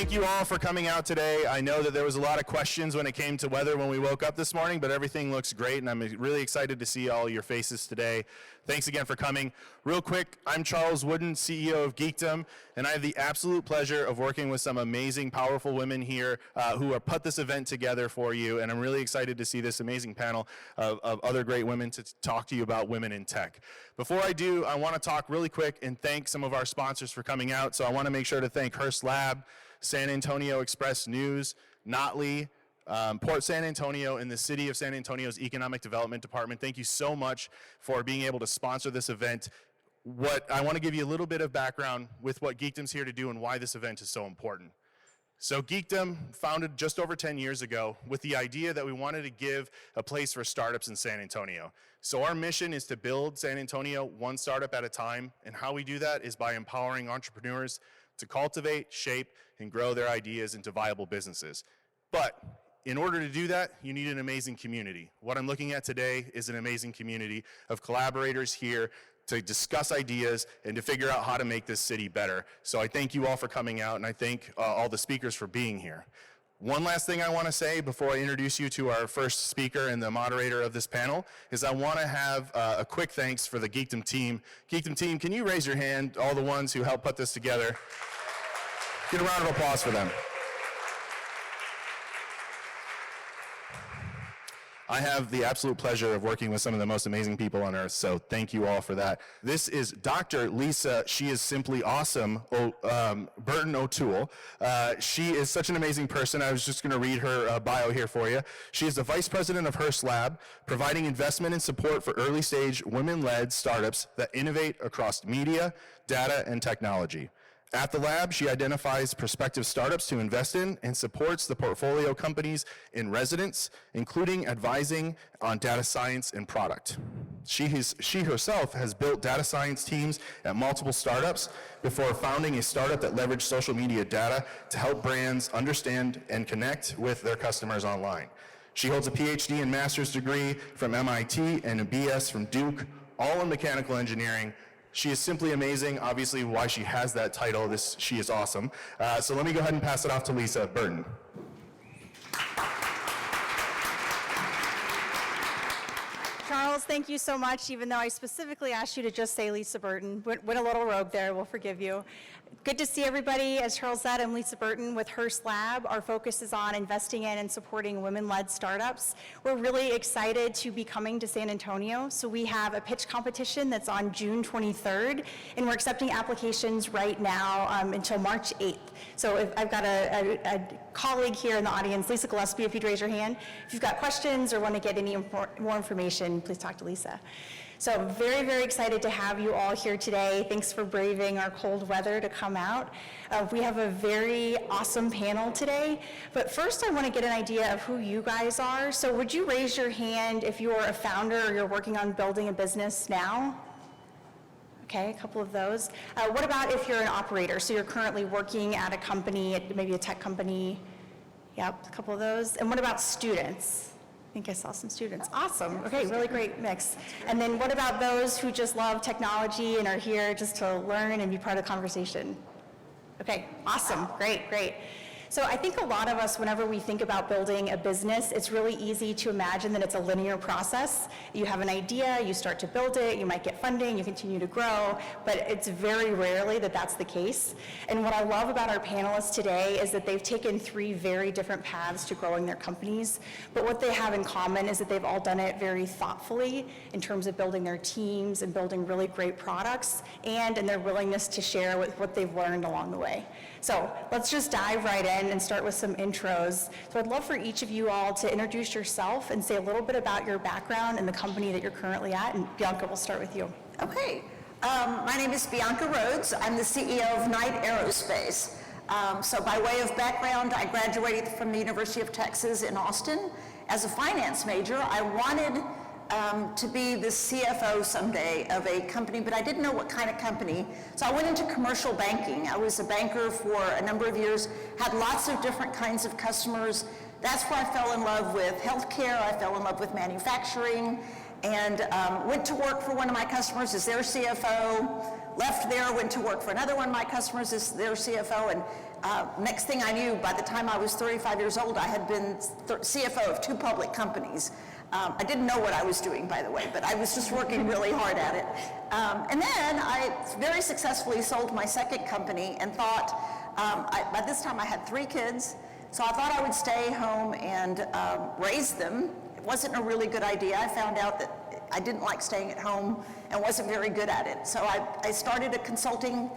thank you all for coming out today. I know that there was a lot of questions when it came to weather when we woke up this morning, but everything looks great, and I'm really excited to see all your faces today. Thanks again for coming. Real quick, I'm Charles Wooden, CEO of Geekdom, and I have the absolute pleasure of working with some amazing, powerful women here who have put this event together for you, and I'm really excited to see this amazing panel of other great women to talk to you about women in tech. Before I do, I want to talk really quick and thank some of our sponsors for coming out. So I want to make sure to thank Hearst Lab, San Antonio Express News, Notley, Port San Antonio, and the City of San Antonio's Economic Development Department. Thank you so much for being able to sponsor this event. I want to give you a little bit of background with what Geekdom's here to do and why this event is so important. So Geekdom, founded just over 10 years ago with the idea that we wanted to give a place for startups in San Antonio. So our mission is to build San Antonio one startup at a time, and how we do that is by empowering entrepreneurs to cultivate, shape, and grow their ideas into viable businesses. But in order to do that, you need an amazing community. What I'm looking at today is an amazing community of collaborators here to discuss ideas and to figure out how to make this city better. So I thank you all for coming out, and I thank all the speakers for being here. One last thing I want to say before I introduce you to our first speaker and the moderator of this panel is I want to have a quick thanks for the Geekdom team. Geekdom team, can you raise your hand, all the ones who helped put this together? Get a round of applause for them. I have the absolute pleasure of working with some of the most amazing people on earth, so thank you all for that. This is Dr. Lisa, she is simply awesome, Burton O'Toole. She is such an amazing person. I was just going to read her bio here for you. She is the Vice President of Hearst Lab, providing investment and support for early-stage women-led startups that innovate across media, data, and technology. At the lab, she identifies prospective startups to invest in and supports the portfolio companies in residence, including advising on data science and product. She herself has built data science teams at multiple startups before founding a startup that leveraged social media data to help brands understand and connect with their customers online. She holds a PhD and master's degree from MIT and a BS from Duke, all in mechanical engineering. She is simply amazing. Obviously, why she has that title, she is awesome. So let me go ahead and pass it off to Lisa Burton. Charles, thank you so much, even though I specifically asked you to just say Lisa Burton. Went a little rogue there, we'll forgive you. Good to see everybody. As Charles said, I'm Lisa Burton with Hearst Lab. Our focus is on investing in and supporting women-led startups. We're really excited to be coming to San Antonio. So we have a pitch competition that's on June 23rd, and we're accepting applications right now until March 8th. So if I've got a colleague here in the audience, Lisa Gillespie, if you'd raise your hand. If you've got questions or want to get any more information, please talk to Lisa. So very, very excited to have you all here today. Thanks for braving our cold weather to come out. We have a very awesome panel today, but first I want to get an idea of who you guys are. So would you raise your hand if you're a founder or you're working on building a business now? Okay, a couple of those. What about if you're an operator? So you're currently working at a company, maybe a tech company. Yep, a couple of those. And what about students? I think I saw some students. Awesome. Okay, really great mix. And then what about those who just love technology and are here just to learn and be part of the conversation? Okay, awesome. Great, great. So I think a lot of us, whenever we think about building a business, it's really easy to imagine that it's a linear process. You have an idea, you start to build it, you might get funding, you continue to grow, but it's very rarely that that's the case. And what I love about our panelists today is that they've taken 3 very different paths to growing their companies, but what they have in common is that they've all done it very thoughtfully in terms of building their teams and building really great products, and in their willingness to share with what they've learned along the way. So let's just dive right in and start with some intros. So I'd love for each of you all to introduce yourself and say a little bit about your background and the company that you're currently at. And Bianca, we'll start with you. Okay. My name is Bianca Rhodes. I'm the CEO of Knight Aerospace. So by way of background, I graduated from the University of Texas in Austin. As a finance major, I wanted to be the CFO someday of a company, but I didn't know what kind of company. So I went into commercial banking. I was a banker for a number of years, had lots of different kinds of customers. That's where I fell in love with healthcare. I fell in love with manufacturing, and went to work for one of my customers as their CFO, left there, went to work for another one of my customers as their CFO, and next thing I knew, by the time I was 35 years old, I had been CFO of 2 public companies. I didn't know what I was doing, by the way, but I was just working really hard at it. And then I very successfully sold my second company and thought, by this time I had 3 kids, so I thought I would stay home and raise them. It wasn't a really good idea. I found out that I didn't like staying at home and wasn't very good at it. So I started a consulting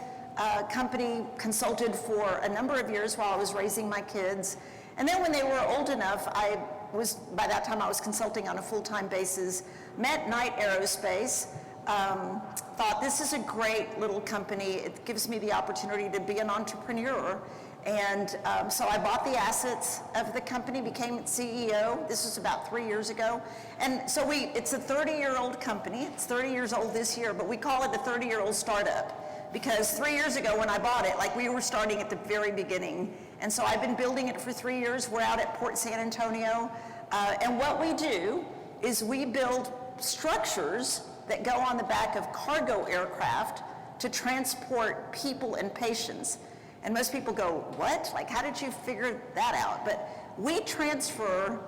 company, consulted for a number of years while I was raising my kids. And then when they were old enough, by that time I was consulting on a full-time basis, met Knight Aerospace, thought this is a great little company. It gives me the opportunity to be an entrepreneur. And so I bought the assets of the company, became its CEO. This was about 3 years ago. And so it's a 30-year-old company. It's 30 years old this year, but we call it a 30-year-old startup because 3 years ago when I bought it, like we were starting at the very beginning. And so I've been building it for 3 years. We're out at Port San Antonio. And what we do is we build structures that go on the back of cargo aircraft to transport people and patients. And most people go, what? Like, how did you figure that out? But we transfer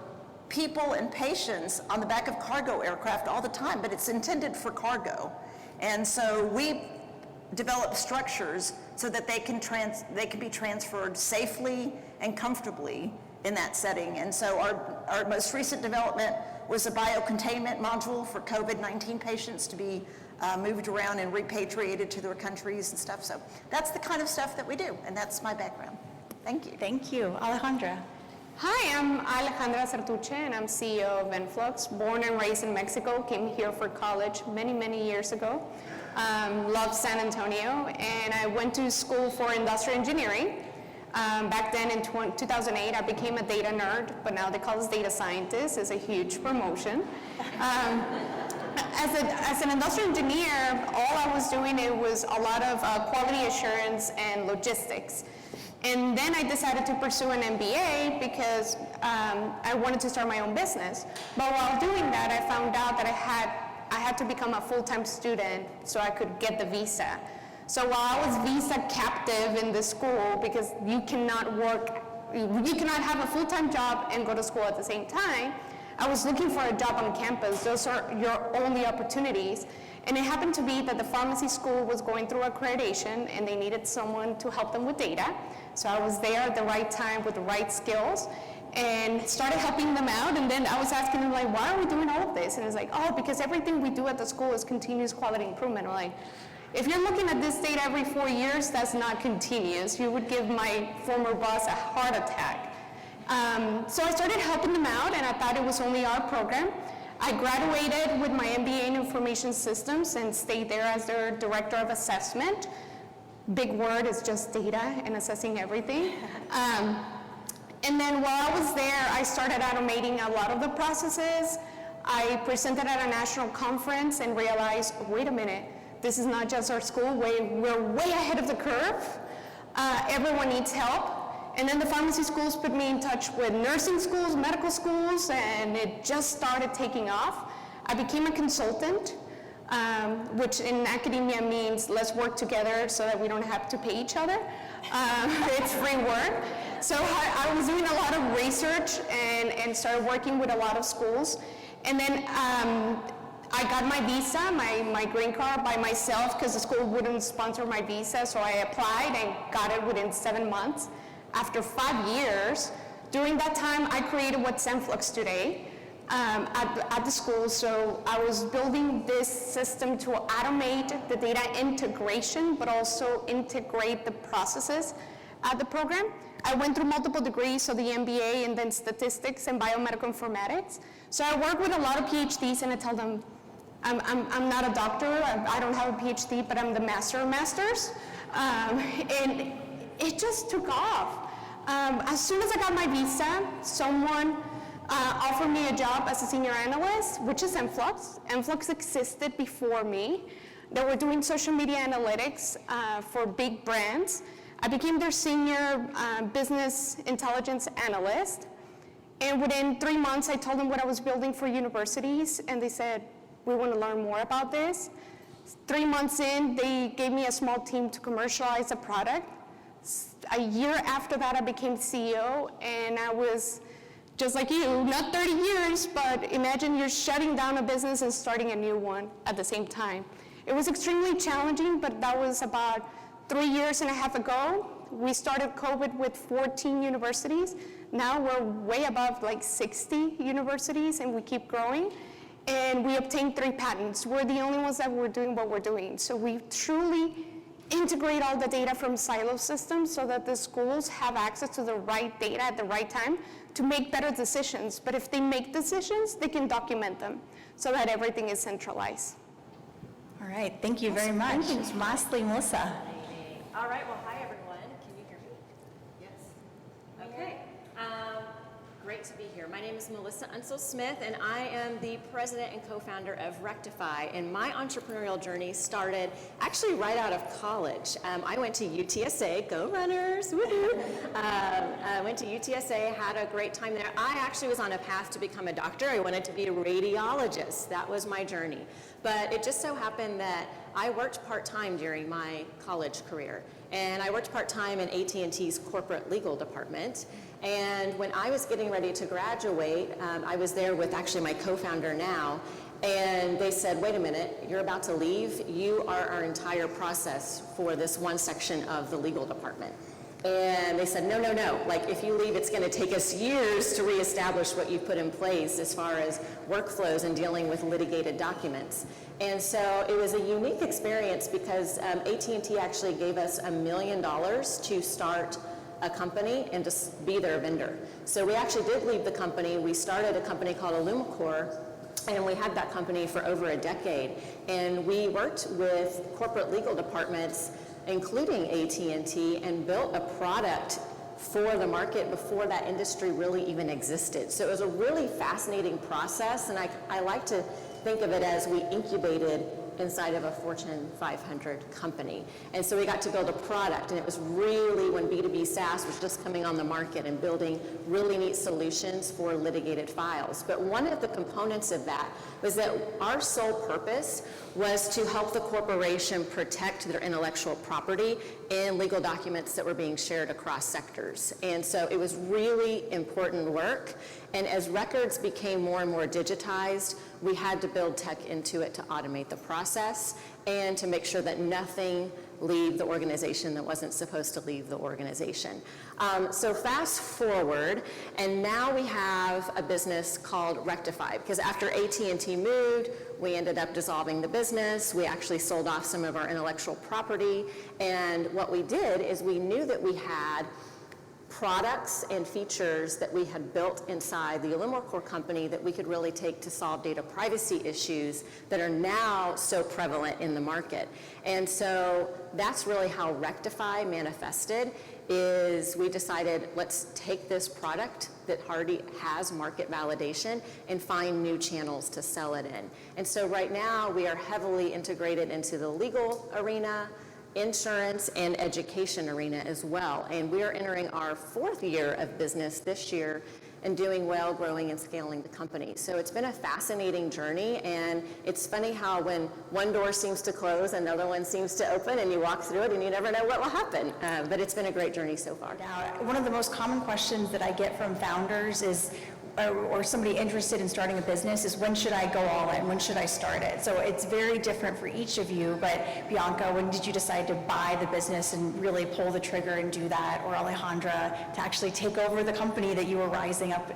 people and patients on the back of cargo aircraft all the time, but it's intended for cargo. And so we develop structures so that they can be transferred safely and comfortably in that setting. And so our most recent development was a biocontainment module for COVID-19 patients to be moved around and repatriated to their countries and stuff. So that's the kind of stuff that we do, and that's my background. Thank you. Thank you. Alejandra. Hi, I'm Alejandra Sartuche, and I'm CEO of Influx. Born and raised in Mexico, came here for college many, many years ago. Loved San Antonio, and I went to school for industrial engineering. Back then in 2008, I became a data nerd, but now they call us data scientists. It's a huge promotion. As an industrial engineer, all I was doing, it was a lot of quality assurance and logistics. And then I decided to pursue an MBA because I wanted to start my own business. But while doing that, I found out that I had to become a full-time student so I could get the visa. So while I was visa captive in the school, because you cannot have a full-time job and go to school at the same time, I was looking for a job on campus. Those are your only opportunities. And it happened to be that the pharmacy school was going through accreditation and they needed someone to help them with data. So I was there at the right time with the right skills and started helping them out. And then I was asking them, like, why are we doing all of this? And it's like, oh, because everything we do at the school is continuous quality improvement. I'm like, if you're looking at this data every 4 years, that's not continuous. You would give my former boss a heart attack. So I started helping them out, and I thought it was only our program. I graduated with my MBA in Information Systems and stayed there as their Director of Assessment. Big word, is just data and assessing everything. And then while I was there, I started automating a lot of the processes. I presented at a national conference and realized, wait a minute, this is not just our school, we're way ahead of the curve. Everyone needs help. And then the pharmacy schools put me in touch with nursing schools, medical schools, and it just started taking off. I became a consultant, which in academia means let's work together so that we don't have to pay each other. It's free work. So I was doing a lot of research and started working with a lot of schools. And then I got my visa, my green card by myself because the school wouldn't sponsor my visa, so I applied and got it within 7 months. After 5 years, during that time, I created what's Influx today at the school. So I was building this system to automate the data integration, but also integrate the processes at the program. I went through multiple degrees, so the MBA and then statistics and biomedical informatics. So I work with a lot of PhDs and I tell them, I'm not a doctor, I don't have a PhD, but I'm the master of masters. And it just took off. As soon as I got my visa, someone offered me a job as a senior analyst, which is Influx. Influx existed before me. They were doing social media analytics for big brands. I became their senior business intelligence analyst. And within 3 months, I told them what I was building for universities, and they said, we want to learn more about this. 3 months in, they gave me a small team to commercialize a product. A year after that, I became CEO, and I was just like you, not 30 years, but imagine you're shutting down a business and starting a new one at the same time. It was extremely challenging, but that was about 3.5 years ago. We started COVID with 14 universities. Now we're way above like 60 universities, and we keep growing. And we obtained 3 patents. We're the only ones that were doing what we're doing. So we truly integrate all the data from silo systems so that the schools have access to the right data at the right time to make better decisions. But if they make decisions, they can document them so that everything is centralized. All right, thank you very much. Lastly, Melissa. All right, well, hi, everyone. Can you hear me? Yes. Okay. Great to be here. My name is Melissa Unsel-Smith, and I am the president and co-founder of Rectify. And my entrepreneurial journey started actually right out of college. I went to UTSA, go Runners, woohoo! I went to UTSA, had a great time there. I actually was on a path to become a doctor. I wanted to be a radiologist. That was my journey. But it just so happened that I worked part-time during my college career. And I worked part-time in AT&T's corporate legal department. And when I was getting ready to graduate, I was there with actually my co-founder now, and they said, wait a minute, you're about to leave. You are our entire process for this one section of the legal department. And they said, no, no, no, like if you leave, it's gonna take us years to reestablish what you've put in place as far as workflows and dealing with litigated documents. And so it was a unique experience because AT&T actually gave us $1 million to start a company and just be their vendor. So we actually did leave the company. We started a company called Illumicor, and we had that company for over a decade. And we worked with corporate legal departments, including AT&T, and built a product for the market before that industry really even existed. So it was a really fascinating process, and I like to think of it as we incubated inside of a Fortune 500 company. And so we got to build a product, and it was really when B2B SaaS was just coming on the market and building really neat solutions for litigated files. But one of the components of that was that our sole purpose was to help the corporation protect their intellectual property in legal documents that were being shared across sectors. And so it was really important work. And as records became more and more digitized, we had to build tech into it to automate the process and to make sure that nothing leave the organization that wasn't supposed to leave the organization. So fast forward, and now we have a business called Rectify, because after AT&T moved, we ended up dissolving the business. We actually sold off some of our intellectual property, and what we did is we knew that we had products and features that we had built inside the Illumicor company that we could really take to solve data privacy issues that are now so prevalent in the market. And so that's really how Rectify manifested, is we decided, let's take this product that already has market validation and find new channels to sell it in. And so right now we are heavily integrated into the legal arena, insurance, and education arena as well. And we are entering our 4th year of business this year and doing well, growing and scaling the company. So it's been a fascinating journey, and it's funny how when one door seems to close, another one seems to open, and you walk through it and you never know what will happen. But it's been a great journey so far. Now, one of the most common questions that I get from founders is, or somebody interested in starting a business, is when should I go all in? When should I start it? So it's very different for each of you, but Bianca, when did you decide to buy the business and really pull the trigger and do that? Or Alejandra, to actually take over the company that you were rising up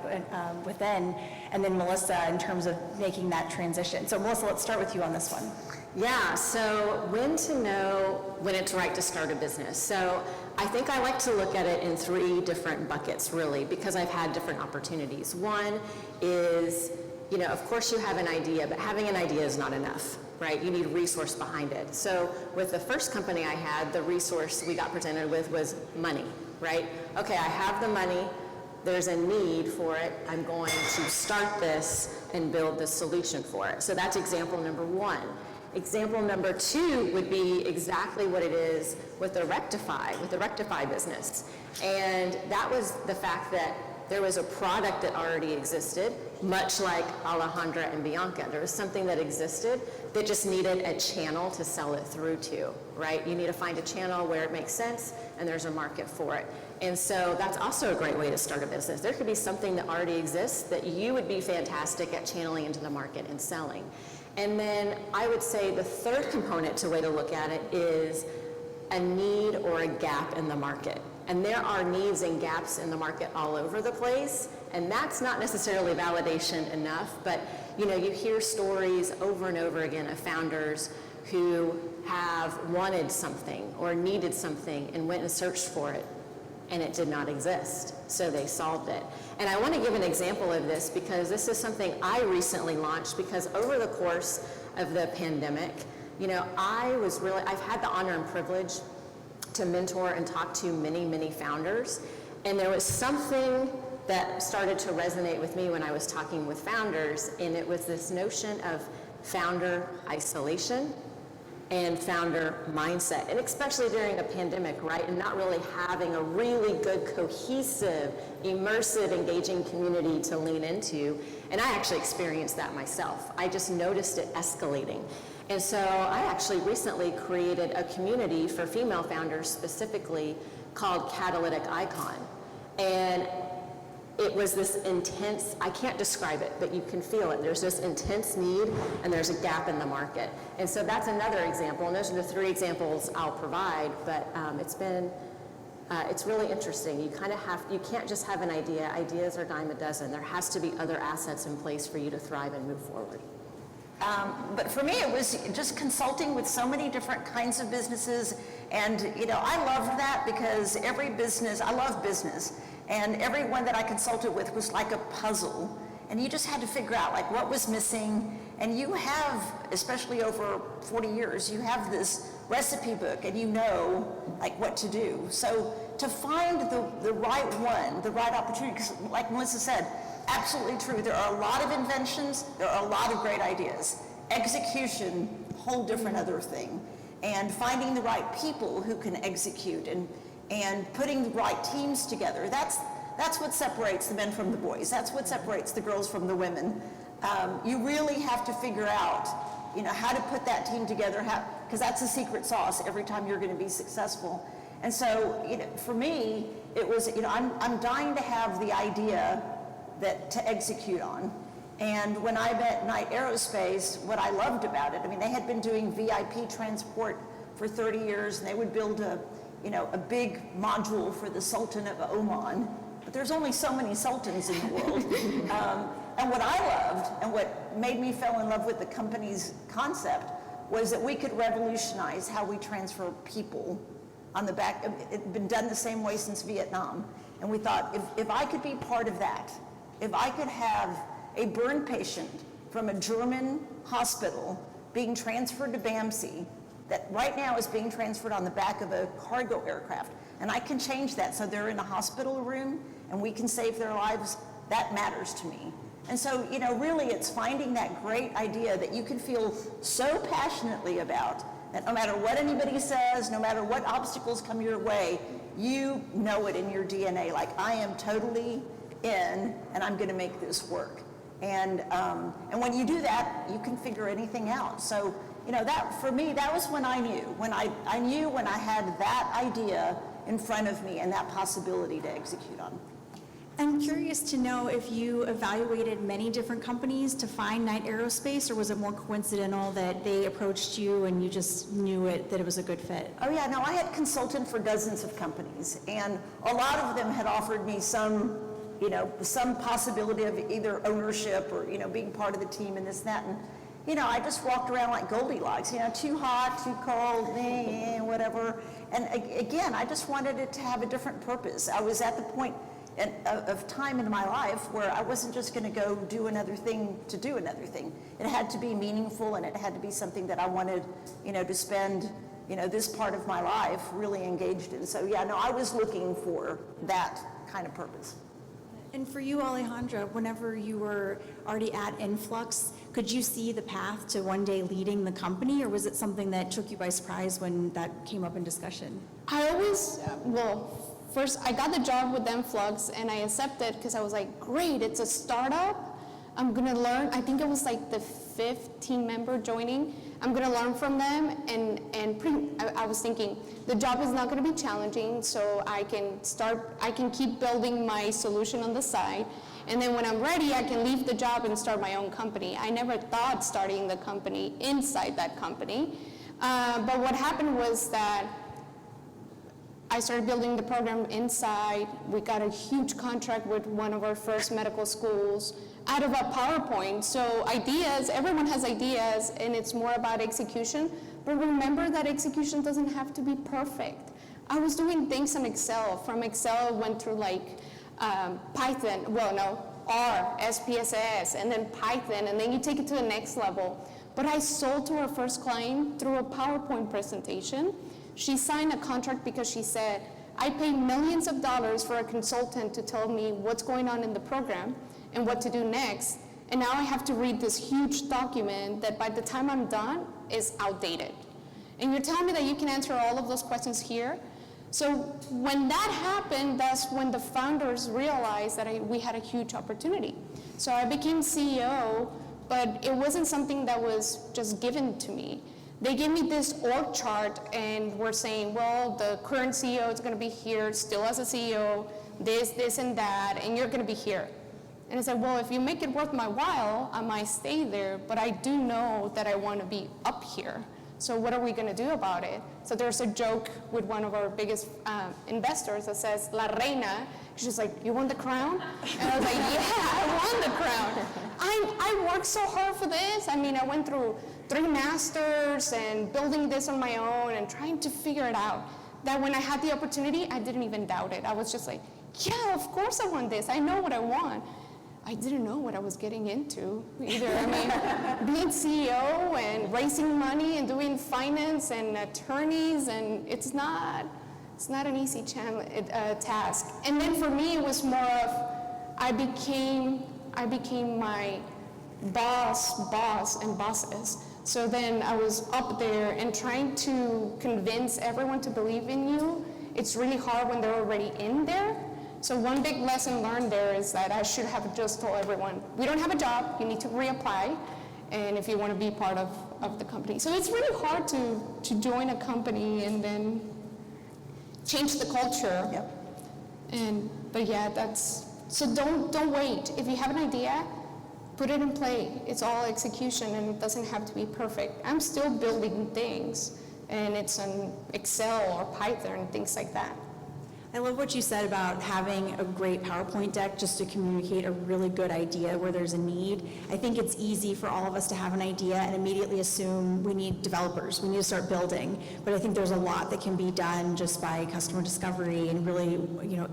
within? And then Melissa, in terms of making that transition. So Melissa, let's start with you on this one. Yeah, so when to know when it's right to start a business. So I think I like to look at it in 3 different buckets, really, because I've had different opportunities. One is, you know, of course you have an idea, but having an idea is not enough, right? You need resource behind it. So with the first company I had, the resource we got presented with was money, right? Okay, I have the money, there's a need for it, I'm going to start this and build the solution for it. So that's example number 1. Example number 2 would be exactly what it is with the Rectify business. And that was the fact that There was a product that already existed, much like Alejandra and Bianca. There was something that existed that just needed a channel to sell it through to, right? You need to find a channel where it makes sense and there's a market for it. And so that's also a great way to start a business. There could be something that already exists that you would be fantastic at channeling into the market and selling. And then I would say the third component to way to look at it is a need or a gap in the market. And there are needs and gaps in the market all over the place, and that's not necessarily validation enough, but you hear stories over and over again of founders who have wanted something or needed something and went and searched for it, and it did not exist, so they solved it. And I want to give an example of this because this is something I recently launched, because over the course of the pandemic, I've had the honor and privilege to mentor and talk to many, many founders. And there was something that started to resonate with me when I was talking with founders, and it was this notion of founder isolation and founder mindset, and especially during a pandemic, right? And not really having a really good, cohesive, immersive, engaging community to lean into. And I actually experienced that myself. I just noticed it escalating. And so I actually recently created a community for female founders specifically called Catalytic Icon. And it was this intense, I can't describe it, but you can feel it. There's this intense need and there's a gap in the market. And so that's another example, and those are the 3 examples I'll provide, but it's really interesting. You can't just have an idea. Ideas are dime a dozen. There has to be other assets in place for you to thrive and move forward. But for me, it was just consulting with so many different kinds of businesses. And, I loved that because I love business. And every one that I consulted with was like a puzzle. And you just had to figure out like what was missing. And you have, especially over 40 years, you have this recipe book and you know like what to do. So to find the right one, the right opportunity, because like Melissa said, absolutely true. There are a lot of inventions. There are a lot of great ideas. Execution, whole different other thing. And finding the right people who can execute and putting the right teams together. That's what separates the men from the boys. That's what separates the girls from the women. You really have to figure out, how to put that team together, because that's the secret sauce every time you're going to be successful. And so, for me, it was, I'm dying to have the idea to execute on. And when I met Knight Aerospace, what I loved about it, they had been doing VIP transport for 30 years, and they would build a big module for the Sultan of Oman. But there's only so many sultans in the world. And what I loved, and what made me fall in love with the company's concept, was that we could revolutionize how we transfer people on the back. It had been done the same way since Vietnam. And we thought, if I could be part of that, if I could have a burn patient from a German hospital being transferred to BAMC, that right now is being transferred on the back of a cargo aircraft, and I can change that so they're in a hospital room and we can save their lives, that matters to me. And so, really it's finding that great idea that you can feel so passionately about, that no matter what anybody says, no matter what obstacles come your way, you know it in your DNA, like I am totally in and I'm going to make this work. And when you do that, you can figure anything out. So, that for me, that was when I knew. When I knew when I had that idea in front of me and that possibility to execute on. I'm curious to know if you evaluated many different companies to find Knight Aerospace, or was it more coincidental that they approached you and you just knew that it was a good fit? Oh yeah, no, I had consulted for dozens of companies, and a lot of them had offered me some possibility of either ownership or, being part of the team and this, that, and, I just walked around like Goldilocks, too hot, too cold, whatever. And again, I just wanted it to have a different purpose. I was at the point of time in my life where I wasn't just going to go do another thing to do another thing. It had to be meaningful, and it had to be something that I wanted, to spend, this part of my life really engaged in. So yeah, no, I was looking for that kind of purpose. And for you, Alejandra, whenever you were already at Influx, could you see the path to one day leading the company, or was it something that took you by surprise when that came up in discussion? I always, first, I got the job with them Flux, and I accepted because I was like, great, it's a startup. I'm gonna learn. I think it was like the 5th team member joining. I'm gonna learn from them, and I was thinking, the job is not gonna be challenging, so I can keep building my solution on the side, and then when I'm ready, I can leave the job and start my own company. I never thought starting the company inside that company, but what happened was that I started building the program inside. We got a huge contract with one of our first medical schools out of a PowerPoint. So ideas, everyone has ideas, and it's more about execution. But remember that execution doesn't have to be perfect. I was doing things on Excel. From Excel, went through like Python, R, SPSS, and then Python, and then you take it to the next level. But I sold to our first client through a PowerPoint presentation. She signed a contract because she said, I pay millions of dollars for a consultant to tell me what's going on in the program and what to do next, and now I have to read this huge document that by the time I'm done is outdated. And you're telling me that you can answer all of those questions here? So when that happened, that's when the founders realized that we had a huge opportunity. So I became CEO, but it wasn't something that was just given to me. They gave me this org chart and were saying, well, the current CEO is gonna be here still as a CEO, this and that, and you're gonna be here. And I said, well, if you make it worth my while, I might stay there, but I do know that I want to be up here. So what are we going to do about it? So there's a joke with one of our biggest investors that says, La Reina. She's like, you want the crown? And I was like, yeah, I want the crown. I worked so hard for this. I mean, I went through 3 masters and building this on my own and trying to figure it out. That when I had the opportunity, I didn't even doubt it. I was just like, yeah, of course I want this. I know what I want. I didn't know what I was getting into either. I mean, being CEO and raising money and doing finance and attorneys, and it's not an easy task. And then for me, it was more of, I became my boss and bosses. So then I was up there and trying to convince everyone to believe in you. It's really hard when they're already in there. So one big lesson learned there is that I should have just told everyone, we don't have a job, you need to reapply, and if you want to be part of the company. So it's really hard to join a company and then change the culture. Yep. But yeah, so don't wait. If you have an idea, put it in play. It's all execution and it doesn't have to be perfect. I'm still building things, and it's on Excel or Python and things like that. I love what you said about having a great PowerPoint deck just to communicate a really good idea where there's a need. I think it's easy for all of us to have an idea and immediately assume we need developers, we need to start building. But I think there's a lot that can be done just by customer discovery and really,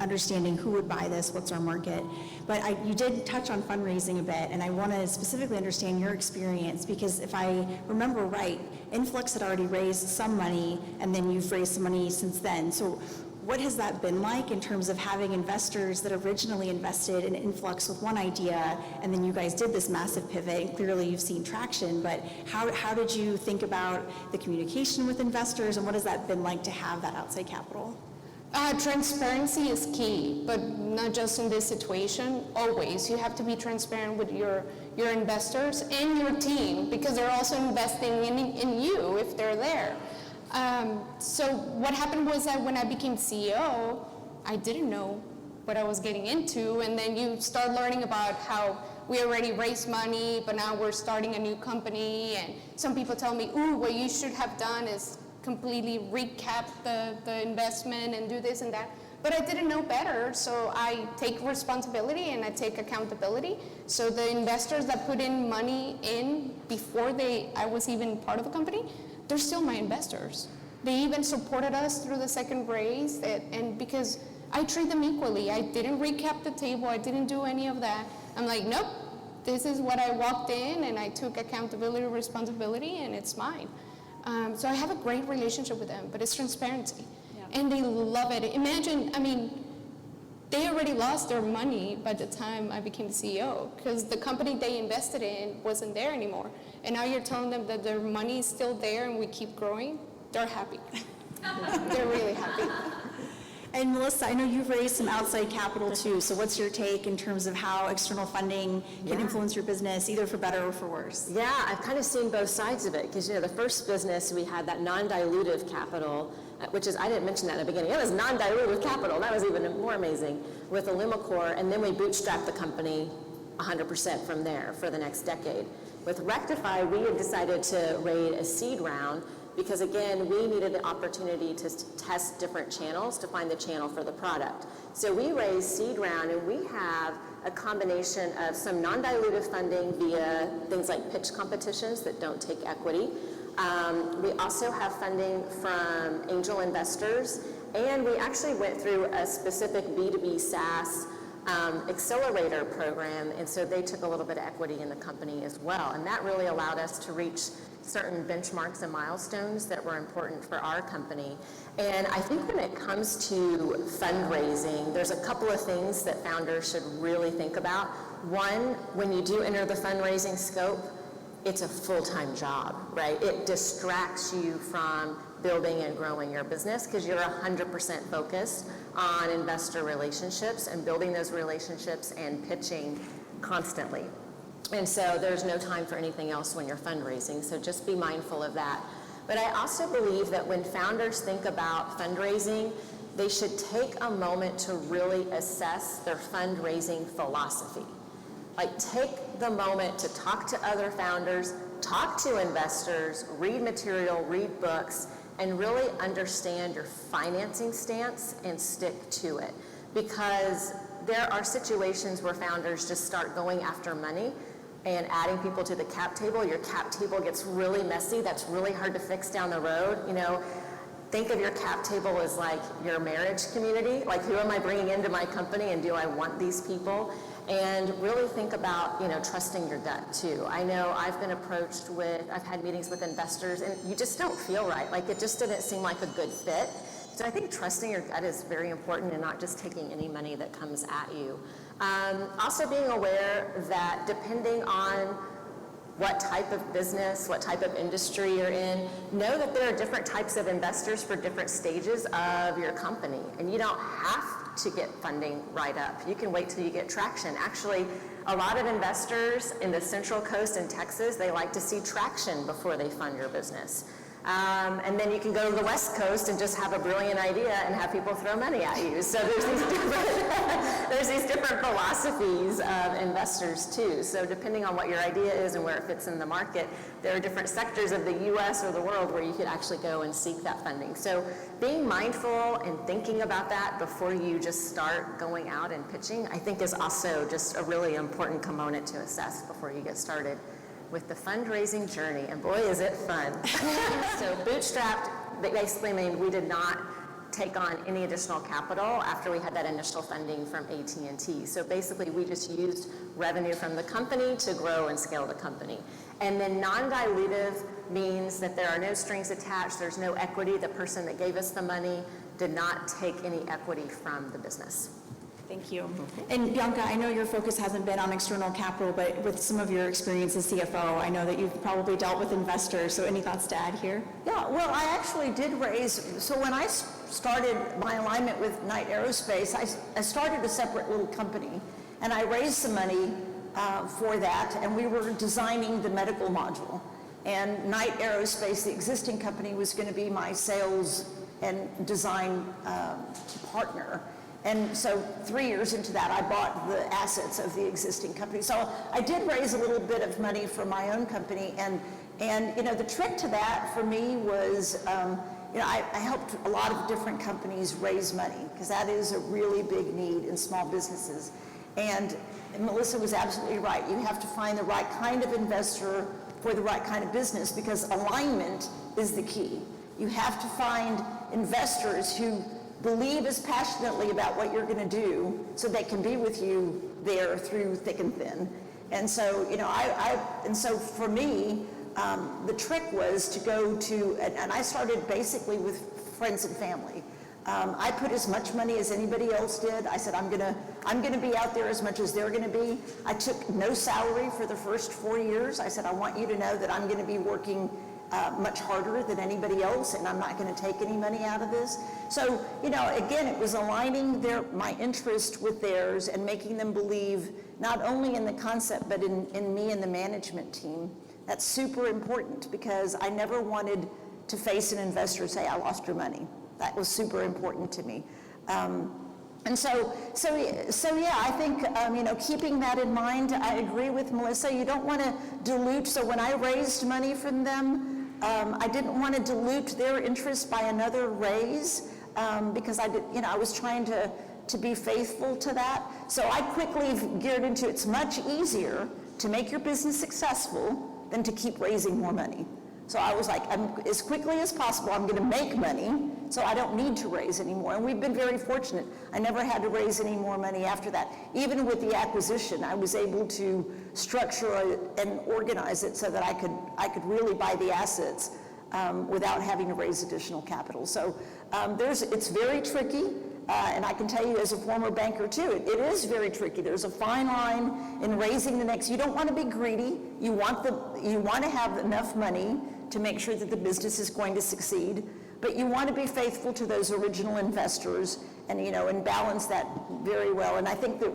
understanding who would buy this, what's our market. But you did touch on fundraising a bit, and I want to specifically understand your experience, because if I remember right, Influx had already raised some money, and then you've raised some money since then. So what has that been like in terms of having investors that originally invested in Influx with one idea, and then you guys did this massive pivot, and clearly you've seen traction, but how did you think about the communication with investors, and what has that been like to have that outside capital? Transparency is key, but not just in this situation, always. You have to be transparent with your investors and your team, because they're also investing in you if they're there. So what happened was that when I became CEO, I didn't know what I was getting into, and then you start learning about how we already raised money, but now we're starting a new company, and some people tell me, ooh, what you should have done is completely recap the investment and do this and that. But I didn't know better, so I take responsibility and I take accountability. So the investors that put in money in before I was even part of the company, they're still my investors. They even supported us through the second raise, and because I treat them equally. I didn't recap the table, I didn't do any of that. I'm like, nope, this is what I walked in, and I took accountability, responsibility, and it's mine. So I have a great relationship with them, but it's transparency. Yeah. And they love it. Imagine, they already lost their money by the time I became the CEO, because the company they invested in wasn't there anymore. And now you're telling them that their money is still there and we keep growing. They're happy. They're really happy. And Melissa, I know you've raised some outside capital too, so what's your take in terms of how external funding can influence your business, either for better or for worse? Yeah, I've kind of seen both sides of it, because the first business we had that non-dilutive capital, which is, I didn't mention that in the beginning, it was non-dilutive capital, that was even more amazing, with Allumacore, and then we bootstrapped the company 100% from there for the next decade. With Rectify, we had decided to raise a seed round, because again, we needed the opportunity to test different channels to find the channel for the product. So we raised seed round, and we have a combination of some non-dilutive funding via things like pitch competitions that don't take equity. We also have funding from angel investors, and we actually went through a specific B2B SaaS accelerator program, and so they took a little bit of equity in the company as well, and that really allowed us to reach certain benchmarks and milestones that were important for our company. And I think when it comes to fundraising, there's a couple of things that founders should really think about. One, when you do enter the fundraising scope, it's a full-time job, right? It distracts you from building and growing your business because you're 100% focused on investor relationships and building those relationships and pitching constantly. And so there's no time for anything else when you're fundraising, so just be mindful of that. But I also believe that when founders think about fundraising, they should take a moment to really assess their fundraising philosophy. Like, take the moment to talk to other founders, talk to investors, read material, read books, and really understand your financing stance and stick to it. Because there are situations where founders just start going after money and adding people to the cap table. Your cap table gets really messy. That's really hard to fix down the road. Think of your cap table as like your marriage community. Like, who am I bringing into my company, and do I want these people? And really think about, trusting your gut too. I know I've been approached I've had meetings with investors, and you just don't feel right. Like, it just didn't seem like a good fit. So I think trusting your gut is very important, and not just taking any money that comes at you. Also being aware that depending on what type of business, what type of industry you're in, know that there are different types of investors for different stages of your company, and you don't have to get funding right up. You can wait till you get traction. Actually, a lot of investors in the Central Coast in Texas, they like to see traction before they fund your business. And then you can go to the West Coast and just have a brilliant idea and have people throw money at you. So there's these different philosophies of investors too. So depending on what your idea is and where it fits in the market, there are different sectors of the US or the world where you could actually go and seek that funding. So being mindful and thinking about that before you just start going out and pitching, I think is also just a really important component to assess before you get started with the fundraising journey, and boy, is it fun. So bootstrapped, basically mean we did not take on any additional capital after we had that initial funding from AT&T. So basically, we just used revenue from the company to grow and scale the company. And then non-dilutive means that there are no strings attached, there's no equity. The person that gave us the money did not take any equity from the business. Thank you. And Bianca, I know your focus hasn't been on external capital, but with some of your experience as CFO, I know that you've probably dealt with investors, so any thoughts to add here? Yeah, well, I actually did raise, so when I started my alignment with Knight Aerospace, I started a separate little company, and I raised some money for that, and we were designing the medical module. And Knight Aerospace, the existing company, was going to be my sales and design partner. And so 3 years into that, I bought the assets of the existing company. So I did raise a little bit of money for my own company. And the trick to that for me was, I helped a lot of different companies raise money, because that is a really big need in small businesses. And Melissa was absolutely right. You have to find the right kind of investor for the right kind of business, because alignment is the key. You have to find investors who believe as passionately about what you're going to do, so they can be with you there through thick and thin. And so, so for me, the trick was to go to, and I started basically with friends and family. I put as much money as anybody else did. I said, I'm gonna be out there as much as they're gonna be. I took no salary for the first 4 years. I said, I want you to know that I'm gonna be working much harder than anybody else, and I'm not going to take any money out of this. So, you know, again, it was aligning my interest with theirs and making them believe not only in the concept, but in me and the management team. That's super important because I never wanted to face an investor say, I lost your money. That was super important to me. And so yeah, I think, you know, keeping that in mind, I agree with Melissa. You don't want to dilute. So when I raised money from them, I didn't want to dilute their interest by another raise because I was trying to be faithful to that. So I quickly geared into it's much easier to make your business successful than to keep raising more money. So I was like, as quickly as possible, I'm going to make money, so I don't need to raise any more. And we've been very fortunate. I never had to raise any more money after that. Even with the acquisition, I was able to structure and organize it so that I could really buy the assets without having to raise additional capital. So it's very tricky. And I can tell you as a former banker too, it is very tricky. There's a fine line in raising the next. You don't want to be greedy. You want to have enough money to make sure that the business is going to succeed, but you want to be faithful to those original investors and balance that very well. And I think that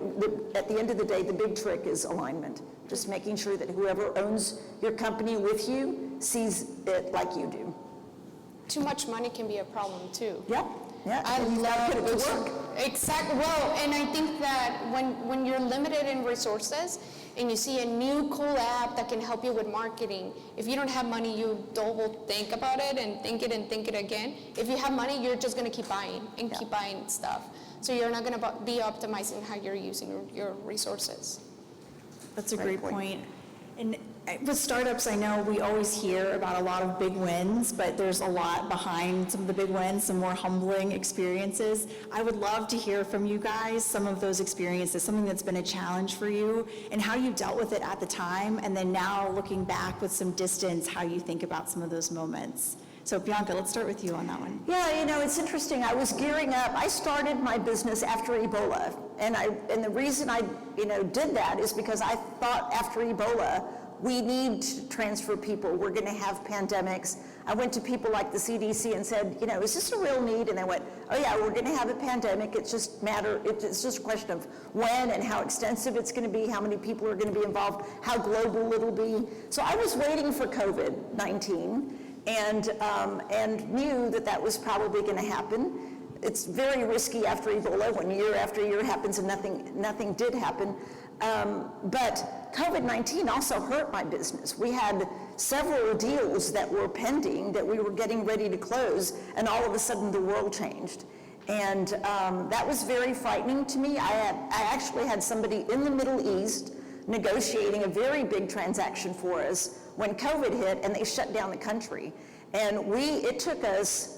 at the end of the day, the big trick is alignment. Just making sure that whoever owns your company with you sees it like you do. Too much money can be a problem too. Yep. Yeah, I love put it to work. Exactly. Well, and I think that when you're limited in resources and you see a new cool app that can help you with marketing, if you don't have money, you double think about it and think it again. If you have money, you're just going to keep buying and keep buying stuff. So you're not going to be optimizing how you're using your resources. That's a great point. And with startups, I know we always hear about a lot of big wins, but there's a lot behind some of the big wins, some more humbling experiences. I would love to hear from you guys some of those experiences, something that's been a challenge for you, and how you dealt with it at the time, and then now looking back with some distance, how you think about some of those moments. So Bianca, let's start with you on that one. Yeah, it's interesting. I was gearing up. I started my business after Ebola, and the reason I did that is because I thought after Ebola, we need to transfer people. We're going to have pandemics. I went to people like the CDC and said, is this a real need? And they went, oh yeah, we're going to have a pandemic. It's just a question of when and how extensive it's going to be, how many people are going to be involved, how global it'll be. So I was waiting for COVID-19 and knew that was probably going to happen. It's very risky after Ebola when year after year happens and nothing did happen. But COVID-19 also hurt my business. We had several deals that were pending that we were getting ready to close, and all of a sudden the world changed. And that was very frightening to me. I actually had somebody in the Middle East negotiating a very big transaction for us when COVID hit and they shut down the country. And it took us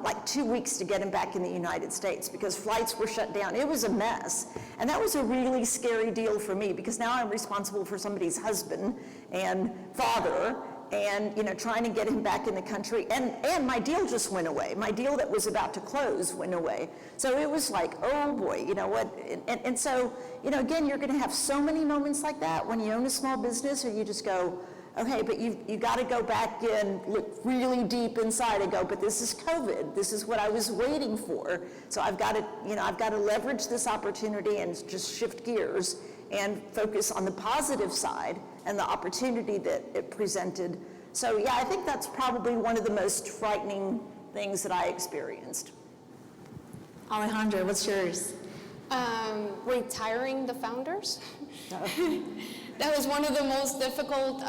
like 2 weeks to get him back in the United States because flights were shut down. It was a mess. And that was a really scary deal for me because now I'm responsible for somebody's husband and father and trying to get him back in the country. And my deal just went away. My deal that was about to close went away. So it was like, oh boy, what? And so, again, you're going to have so many moments like that when you own a small business, or you just go, okay, but you got to go back in, look really deep inside and go, but this is COVID. This is what I was waiting for. So I've got to leverage this opportunity and just shift gears and focus on the positive side and the opportunity that it presented. So yeah, I think that's probably one of the most frightening things that I experienced. Alejandra, what's yours? Retiring the founders. That was one of the most difficult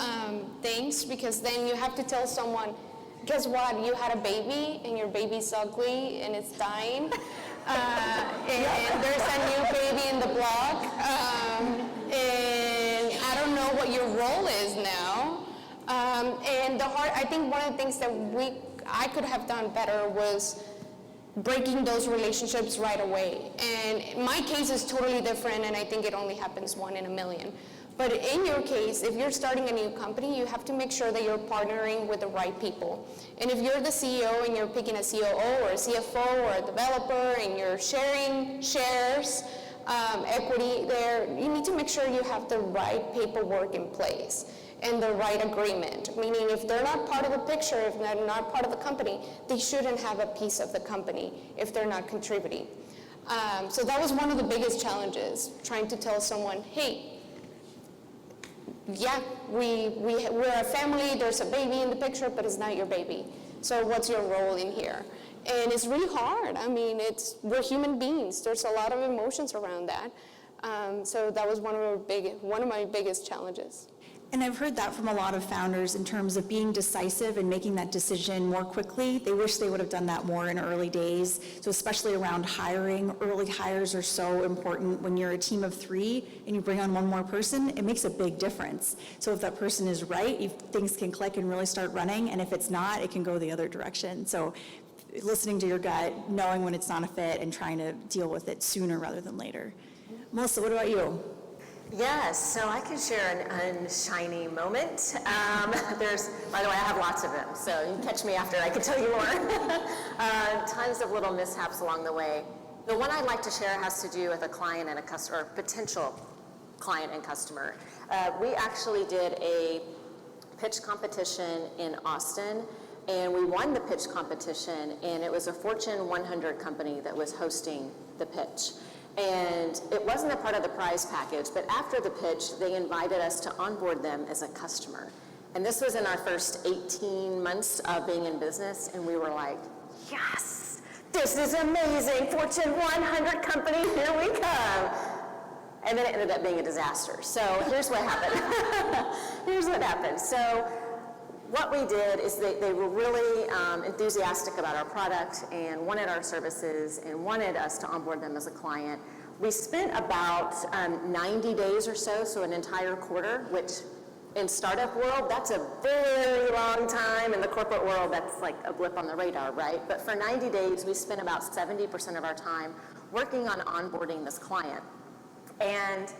things because then you have to tell someone, guess what, you had a baby and your baby's ugly and it's dying. And there's a new baby in the block. And I don't know what your role is now. And I think one of the things that I could have done better was breaking those relationships right away. And my case is totally different, and I think it only happens 1 in a million. But in your case, if you're starting a new company, you have to make sure that you're partnering with the right people. And if you're the CEO and you're picking a COO or a CFO or a developer and you're sharing shares, equity there, you need to make sure you have the right paperwork in place and the right agreement, meaning if they're not part of the picture, if they're not part of the company, they shouldn't have a piece of the company if they're not contributing. So that was one of the biggest challenges, trying to tell someone, hey, yeah, we're a family, there's a baby in the picture, but it's not your baby. So what's your role in here? And it's really hard. I mean, we're human beings. There's a lot of emotions around that. So that was one of my biggest challenges. And I've heard that from a lot of founders in terms of being decisive and making that decision more quickly. They wish they would have done that more in early days. So especially around hiring, early hires are so important. When you're a team of 3 and you bring on one more person, it makes a big difference. So if that person is right, things can click and really start running. And if it's not, it can go the other direction. So listening to your gut, knowing when it's not a fit, and trying to deal with it sooner rather than later. Melissa, what about you? Yes, so I can share an unshiny moment. By the way, I have lots of them, so you can catch me after, I can tell you more. Tons of little mishaps along the way. The one I'd like to share has to do with a client and a customer, or potential client and customer. We actually did a pitch competition in Austin, and we won the pitch competition, and it was a Fortune 100 company that was hosting the pitch. And it wasn't a part of the prize package, but after the pitch, they invited us to onboard them as a customer. And this was in our first 18 months of being in business, and we were like, yes, this is amazing, Fortune 100 company, here we come. And then it ended up being a disaster. So here's what happened. Here's what happened. So what we did is they were really enthusiastic about our product and wanted our services and wanted us to onboard them as a client. We spent about 90 days or so an entire quarter, which in startup world, that's a very long time. In the corporate world, that's like a blip on the radar, right? But for 90 days, we spent about 70% of our time working on onboarding this client. And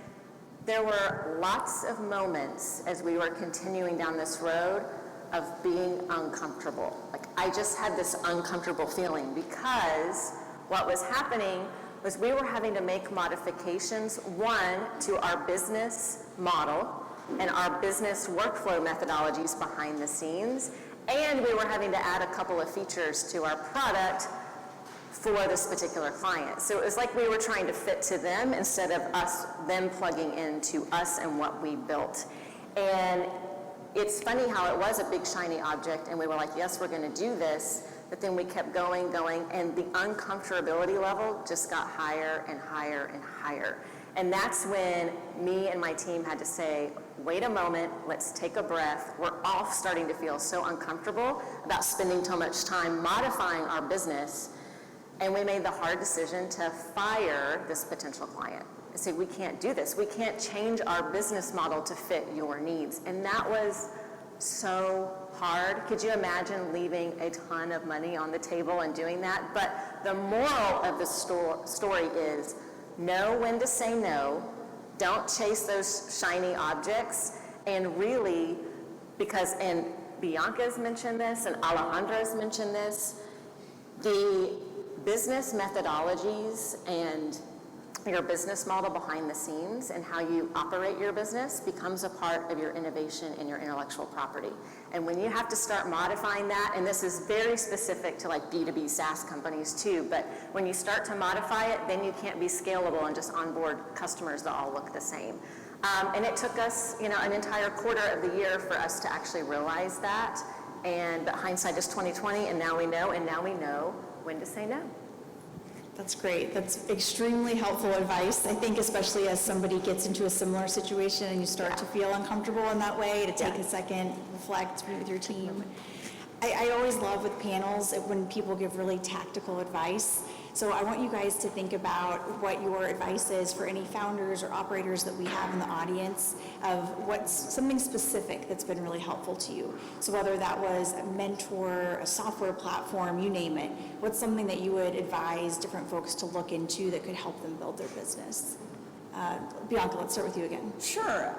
there were lots of moments as we were continuing down this road of being uncomfortable. Like, I just had this uncomfortable feeling because what was happening was we were having to make modifications, one, to our business model and our business workflow methodologies behind the scenes, and we were having to add a couple of features to our product for this particular client. So it was like we were trying to fit to them instead of them plugging into us and what we built. And it's funny how it was a big shiny object, and we were like, yes, we're going to do this, but then we kept going, and the uncomfortability level just got higher and higher and higher. And that's when me and my team had to say, wait a moment, let's take a breath. We're all starting to feel so uncomfortable about spending so much time modifying our business, and we made the hard decision to fire this potential client. Say, we can't do this. We can't change our business model to fit your needs. And that was so hard. Could you imagine leaving a ton of money on the table and doing that? But the moral of the story is know when to say no. Don't chase those shiny objects. And really, and Bianca's mentioned this, and Alejandra's mentioned this, the business methodologies and your business model behind the scenes and how you operate your business becomes a part of your innovation and your intellectual property. And when you have to start modifying that, and this is very specific to like B2B SaaS companies too, but when you start to modify it, then you can't be scalable and just onboard customers that all look the same. And it took us, an entire quarter of the year for us to actually realize that. But hindsight is 20/20, and now we know when to say no. That's great. That's extremely helpful advice. I think especially as somebody gets into a similar situation and you start to feel uncomfortable in that way, to take a second, reflect, meet with your team. I always love with panels when people give really tactical advice. So I want you guys to think about what your advice is for any founders or operators that we have in the audience of what's something specific that's been really helpful to you. So whether that was a mentor, a software platform, you name it, what's something that you would advise different folks to look into that could help them build their business? Bianca, let's start with you again. Sure.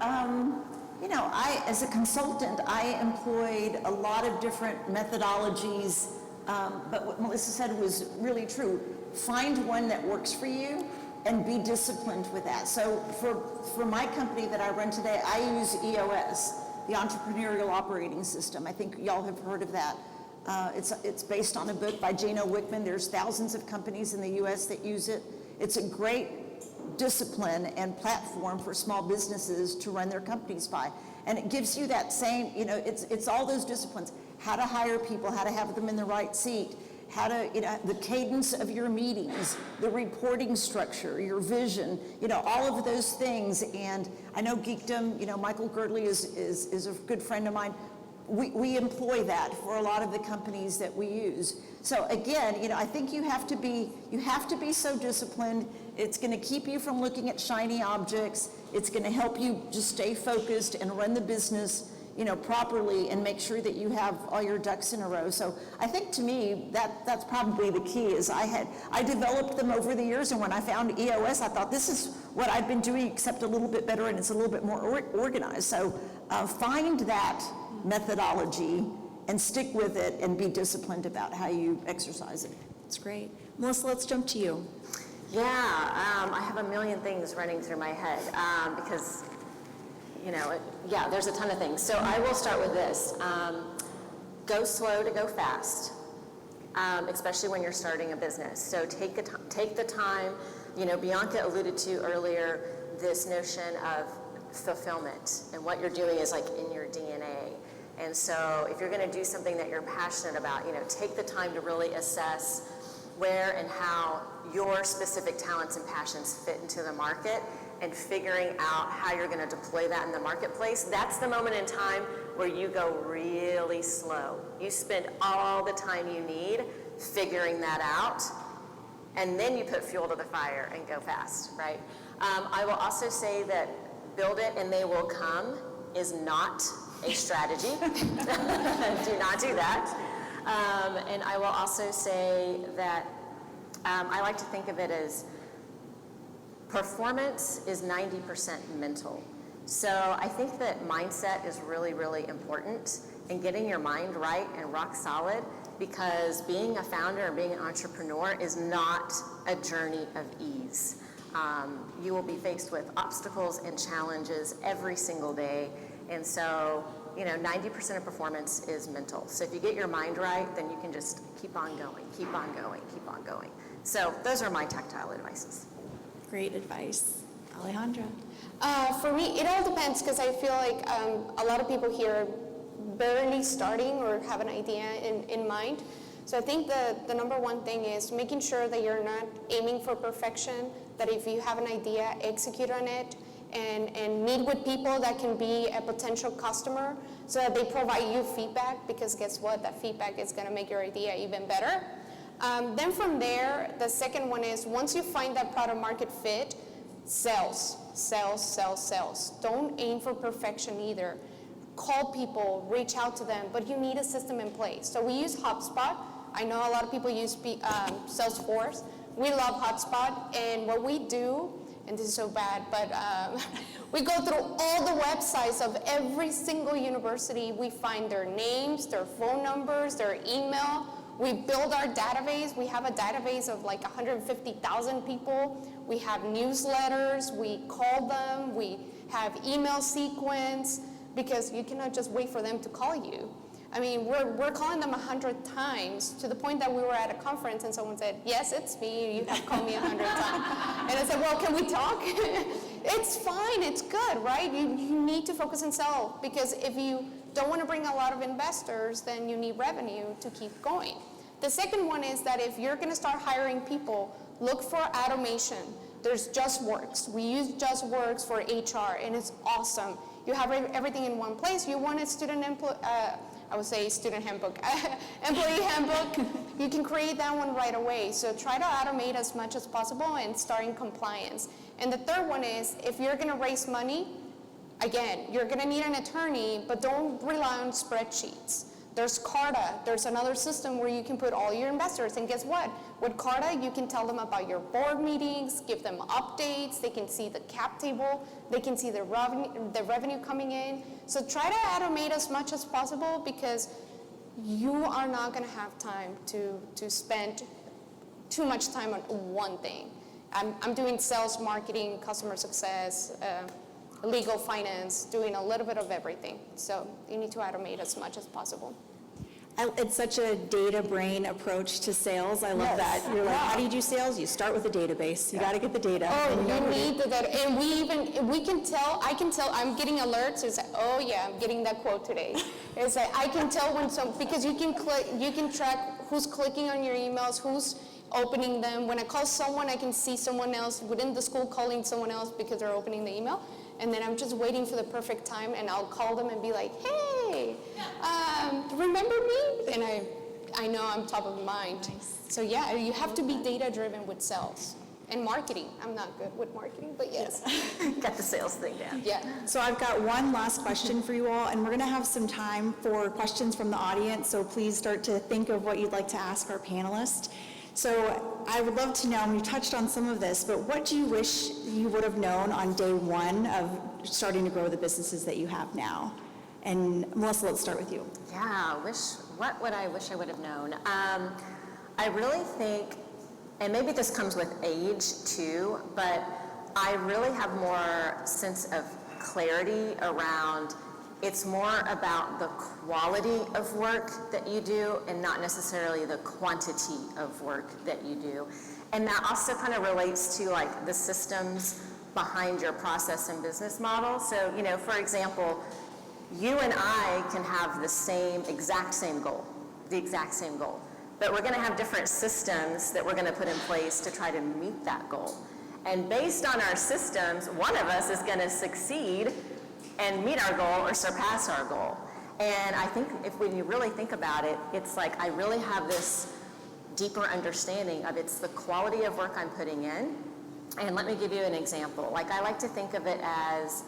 As a consultant, I employed a lot of different methodologies, but what Melissa said was really true. Find one that works for you and be disciplined with that. So for my company that I run today, I use EOS, the Entrepreneurial Operating System. I think y'all have heard of that. It's based on a book by Gino Wickman. There's thousands of companies in the US that use it. It's a great discipline and platform for small businesses to run their companies by. And it gives you that same, it's all those disciplines. How to hire people, how to have them in the right seat, how to, the cadence of your meetings, the reporting structure, your vision, all of those things. And I know Geekdom, Michael Girdley is a good friend of mine. We employ that for a lot of the companies that we use. So again, I think you have to be so disciplined. It's going to keep you from looking at shiny objects. It's going to help you just stay focused and run the business, properly, and make sure that you have all your ducks in a row. So I think, to me, that's probably the key. Is I developed them over the years, and when I found EOS, I thought, this is what I've been doing, except a little bit better, and it's a little bit more organized. So find that methodology and stick with it and be disciplined about how you exercise it. That's great. Melissa, let's jump to you. Yeah, I have a million things running through my head because, there's a ton of things. So I will start with this. Go slow to go fast, especially when you're starting a business. So take the time. Bianca alluded to earlier this notion of fulfillment, and what you're doing is like in your DNA. And so if you're going to do something that you're passionate about, take the time to really assess where and how your specific talents and passions fit into the market, and figuring out how you're going to deploy that in the marketplace. That's the moment in time where you go really slow. You spend all the time you need figuring that out, and then you put fuel to the fire and go fast, right? I will also say that build it and they will come is not a strategy. Do not do that. And I will also say that I like to think of it as performance is 90% mental. So I think that mindset is really, really important, and getting your mind right and rock solid, because being a founder and being an entrepreneur is not a journey of ease. You will be faced with obstacles and challenges every single day. And so, 90% of performance is mental. So if you get your mind right, then you can just keep on going, keep on going, keep on going. So those are my tactile advices. Great advice. Alejandra. For me, it all depends, because I feel like a lot of people here are barely starting or have an idea in mind. So I think the number one thing is making sure that you're not aiming for perfection, that if you have an idea, execute on it, and meet with people that can be a potential customer so that they provide you feedback, because guess what? That feedback is going to make your idea even better. Then from there, the second one is, once you find that product market fit, sales. Don't aim for perfection either. Call people, reach out to them, but you need a system in place. So we use HubSpot. I know a lot of people use Salesforce. We love HubSpot, and what we do, and this is so bad, but we go through all the websites of every single university. We find their names, their phone numbers, their email. We build our database. We have a database of like 150,000 people. We have newsletters. We call them. We have email sequence, because you cannot just wait for them to call you. I mean, we're calling them 100 times, to the point that we were at a conference and someone said, yes, it's me, you have called me 100 times. And I said, well, can we talk? It's fine, it's good, right? You need to focus on sales, because if you don't want to bring a lot of investors, then you need revenue to keep going. The second one is that if you're going to start hiring people, look for automation. There's JustWorks. We use JustWorks for HR, and it's awesome. You have everything in one place. You want a student handbook, employee handbook, you can create that one right away. So try to automate as much as possible and start in compliance. And the third one is, if you're going to raise money, again, you're going to need an attorney, but don't rely on spreadsheets. There's Carta. There's another system where you can put all your investors. And guess what? With Carta, you can tell them about your board meetings, give them updates. They can see the cap table. They can see the revenue coming in. So try to automate as much as possible, because you are not going to have time to spend too much time on one thing. I'm doing sales, marketing, customer success, legal, finance, doing a little bit of everything. So you need to automate as much as possible. It's such a data brain approach to sales. I love that. You're like, how do you do sales? You start with a database. You got to get the data. Oh, you need the data. And we can tell, I can tell, I'm getting alerts. It's like, oh yeah, I'm getting that quote today. It's like, I can tell when because you can track who's clicking on your emails, who's opening them. When I call someone, I can see someone else within the school calling someone else because they're opening the email. And then I'm just waiting for the perfect time, and I'll call them and be like, hey, remember me? And I know I'm top of mind. Nice. So yeah, you have to be data-driven with sales. And marketing. I'm not good with marketing, but yes. Got the sales thing down. Yeah. So I've got one last question for you all, and we're going to have some time for questions from the audience, so please start to think of what you'd like to ask our panelists. So I would love to know, and you touched on some of this, but what do you wish you would have known on day one of starting to grow the businesses that you have now? And Melissa, let's start with you. Yeah, what would I wish I would have known? I really think, and maybe this comes with age too, but I really have more sense of clarity around it's more about the quality of work that you do and not necessarily the quantity of work that you do. And that also kind of relates to like the systems behind your process and business model. So, you know, for example, you and I can have the exact same goal, but we're going to have different systems that we're going to put in place to try to meet that goal. And based on our systems, one of us is going to succeed and meet our goal or surpass our goal. And I think when you really think about it, it's like I really have this deeper understanding of it's the quality of work I'm putting in. And let me give you an example. Like I like to think of it as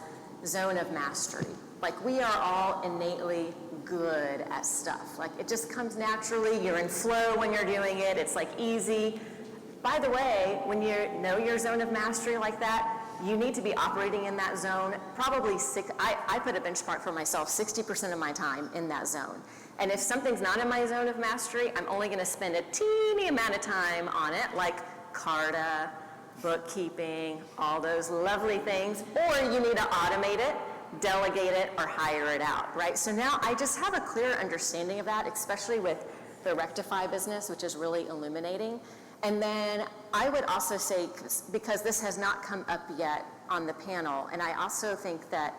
zone of mastery. Like we are all innately good at stuff. Like it just comes naturally. You're in flow when you're doing it. It's like easy. By the way, when you know your zone of mastery like that, you need to be operating in that zone probably I put a benchmark for myself, 60% of my time in that zone. And if something's not in my zone of mastery, I'm only gonna spend a teeny amount of time on it, like Carta, bookkeeping, all those lovely things, or you need to automate it, delegate it, or hire it out, right? So now I just have a clear understanding of that, especially with the Rectify business, which is really illuminating. And then I would also say, because this has not come up yet on the panel, and I also think that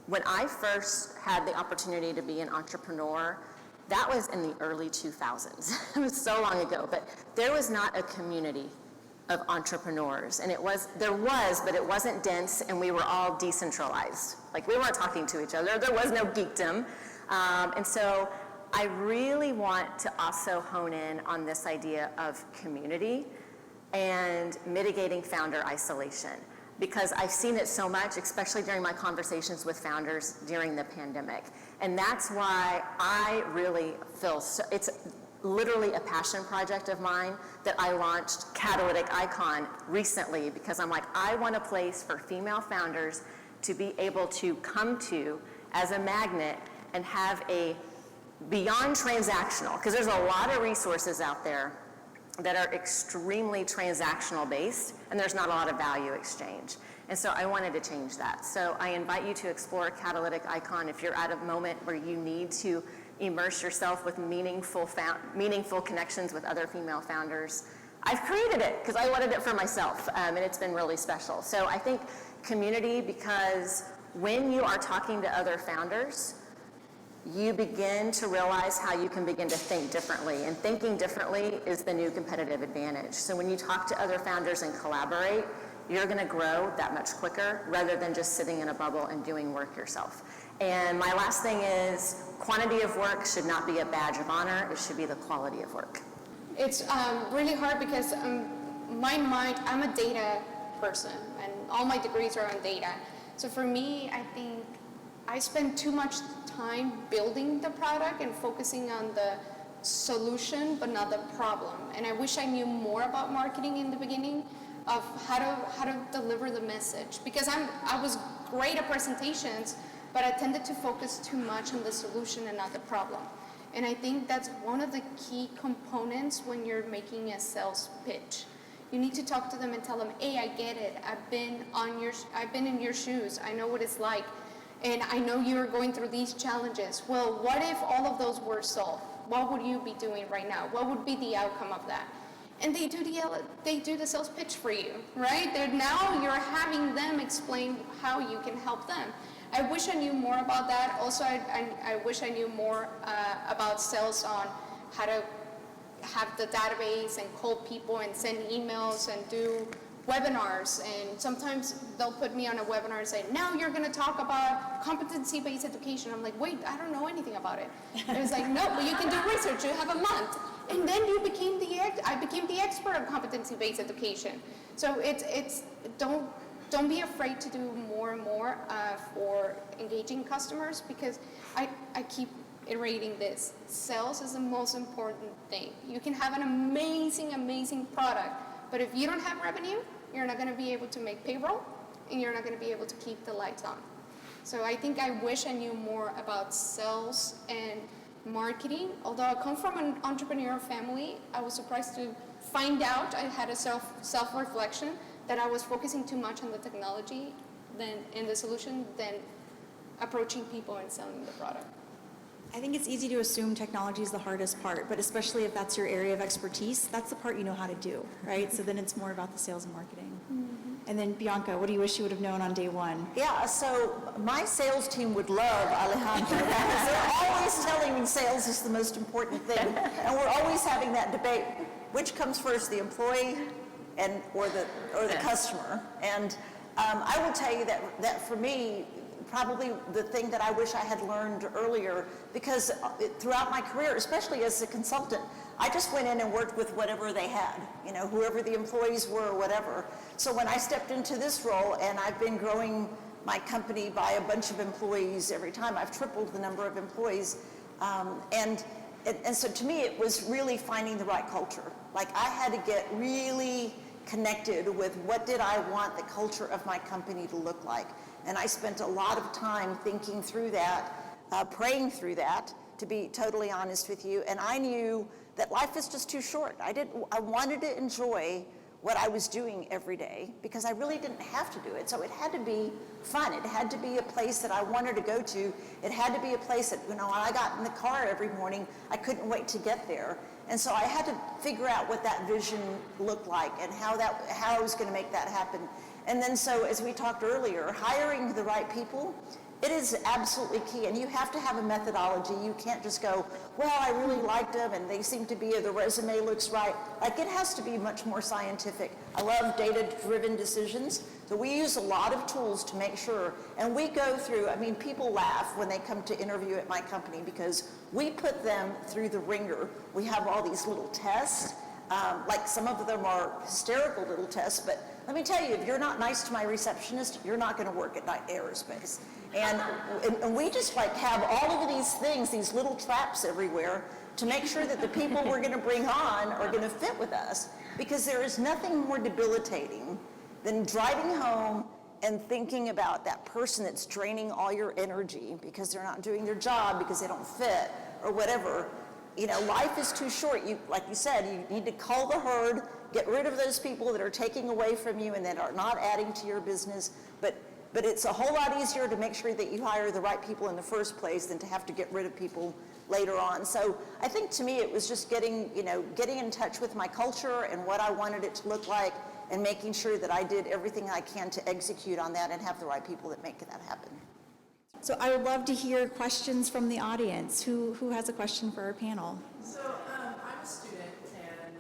when I first had the opportunity to be an entrepreneur, that was in the early 2000s. It was so long ago, but there was not a community of entrepreneurs. And there was, but it wasn't dense, and we were all decentralized. Like we weren't talking to each other. There was no geekdom. And so I really want to also hone in on this idea of community and mitigating founder isolation, because I've seen it so much, especially during my conversations with founders during the pandemic. And that's why I really feel it's literally a passion project of mine that I launched Catalytic Icon recently, because I'm like, I want a place for female founders to be able to come to as a magnet and have a beyond transactional, because there's a lot of resources out there that are extremely transactional based, and there's not a lot of value exchange. And so I wanted to change that. So I invite you to explore Catalytic Icon if you're at a moment where you need to immerse yourself with meaningful connections with other female founders. I've created it because I wanted it for myself, and it's been really special. So I think community, because when you are talking to other founders, you begin to realize how you can begin to think differently. And thinking differently is the new competitive advantage. So when you talk to other founders and collaborate, you're gonna grow that much quicker rather than just sitting in a bubble and doing work yourself. And my last thing is, quantity of work should not be a badge of honor, it should be the quality of work. It's really hard because my mind, I'm a data person and all my degrees are on data. So for me, I think I spend too much time building the product and focusing on the solution but not the problem. And I wish I knew more about marketing in the beginning of how to deliver the message, because I was great at presentations, but I tended to focus too much on the solution and not the problem. And I think that's one of the key components when you're making a sales pitch. You need to talk to them and tell them, hey, I get it. I've been in your shoes. I know what it's like. And I know you're going through these challenges. Well, what if all of those were solved? What would you be doing right now? What would be the outcome of that? And they do the sales pitch for you, right? Now you're having them explain how you can help them. I wish I knew more about that. Also, I wish I knew more about sales on how to have the database and call people and send emails and do webinars. And sometimes they'll put me on a webinar and say, now you're going to talk about competency-based education. I'm like, wait, I don't know anything about it. And it's like, no, but you can do research. You have a month. And then I became the expert on competency-based education. So don't be afraid to do more and more for engaging customers, because I keep iterating this. Sales is the most important thing. You can have an amazing, amazing product, but if you don't have revenue, you're not going to be able to make payroll, and you're not going to be able to keep the lights on. So I think I wish I knew more about sales and marketing. Although I come from an entrepreneurial family, I was surprised to find out, I had a self-reflection, that I was focusing too much on the technology and the solution than approaching people and selling the product. I think it's easy to assume technology is the hardest part, but especially if that's your area of expertise, that's the part you know how to do, right? So then it's more about the sales and marketing. And then Bianca, what do you wish you would have known on day one? Yeah, so my sales team would love Alejandro, because they're always telling me sales is the most important thing. And we're always having that debate, which comes first, the employee or the customer. And I will tell you that for me, probably the thing that I wish I had learned earlier, because throughout my career, especially as a consultant, I just went in and worked with whatever they had, whoever the employees were or whatever. So when I stepped into this role, and I've been growing my company by a bunch of employees every time, I've tripled the number of employees, and so to me it was really finding the right culture. Like, I had to get really connected with what did I want the culture of my company to look like. And I spent a lot of time thinking through that, praying through that, to be totally honest with you. And I knew that life is just too short. I wanted to enjoy what I was doing every day, because I really didn't have to do it. So it had to be fun. It had to be a place that I wanted to go to. It had to be a place that, when I got in the car every morning, I couldn't wait to get there. And so I had to figure out what that vision looked like and how I was going to make that happen. And then, so as we talked earlier, hiring the right people, it is absolutely key. And you have to have a methodology. You can't just go, well, I really liked them and they seem to be, the resume looks right. Like, it has to be much more scientific. I love data-driven decisions. So we use a lot of tools to make sure, and we go through, people laugh when they come to interview at my company, because we put them through the ringer. We have all these little tests. Like, some of them are hysterical little tests, but let me tell you, if you're not nice to my receptionist, you're not going to work at Knight Aerospace. And we just have all of these things, these little traps everywhere, to make sure that the people we're going to bring on are going to fit with us, because there is nothing more debilitating than driving home and thinking about that person that's draining all your energy because they're not doing their job, because they don't fit, or whatever. Life is too short. Like you said, you need to cull the herd, get rid of those people that are taking away from you and that are not adding to your business. But it's a whole lot easier to make sure that you hire the right people in the first place than to have to get rid of people later on. So I think, to me, it was just getting in touch with my culture and what I wanted it to look like, and making sure that I did everything I can to execute on that and have the right people that make that happen. So I would love to hear questions from the audience. Who has a question for our panel? So I'm a student, and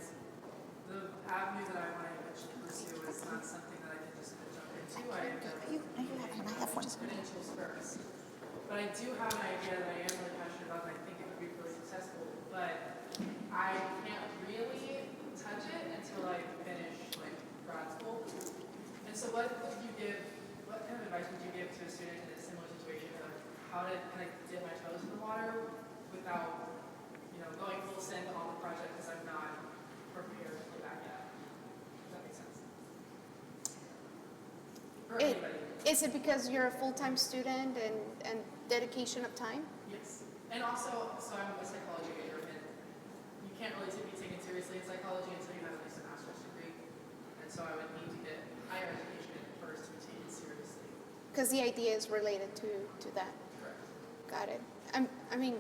the avenue that I want to eventually pursue is not something that I can just jump into. I have credentials first. But I do have an idea that I am really passionate about, and I think it would be really successful. But I can't really touch it until I finish grad school. And so what kind of advice would you give to a student in a similar situation of how to kind of dip my toes in the water without, going full send on the project, because I'm not prepared for that yet? Does that make sense? For anybody. Is it because you're a full-time student and dedication of time? Yes. And also, so I'm a psychology major, and you can't really be taken seriously in psychology until you have at least a master's degree. so I would need to get higher education first to take it seriously. Because the idea is related to that. Correct. Got it. I mean,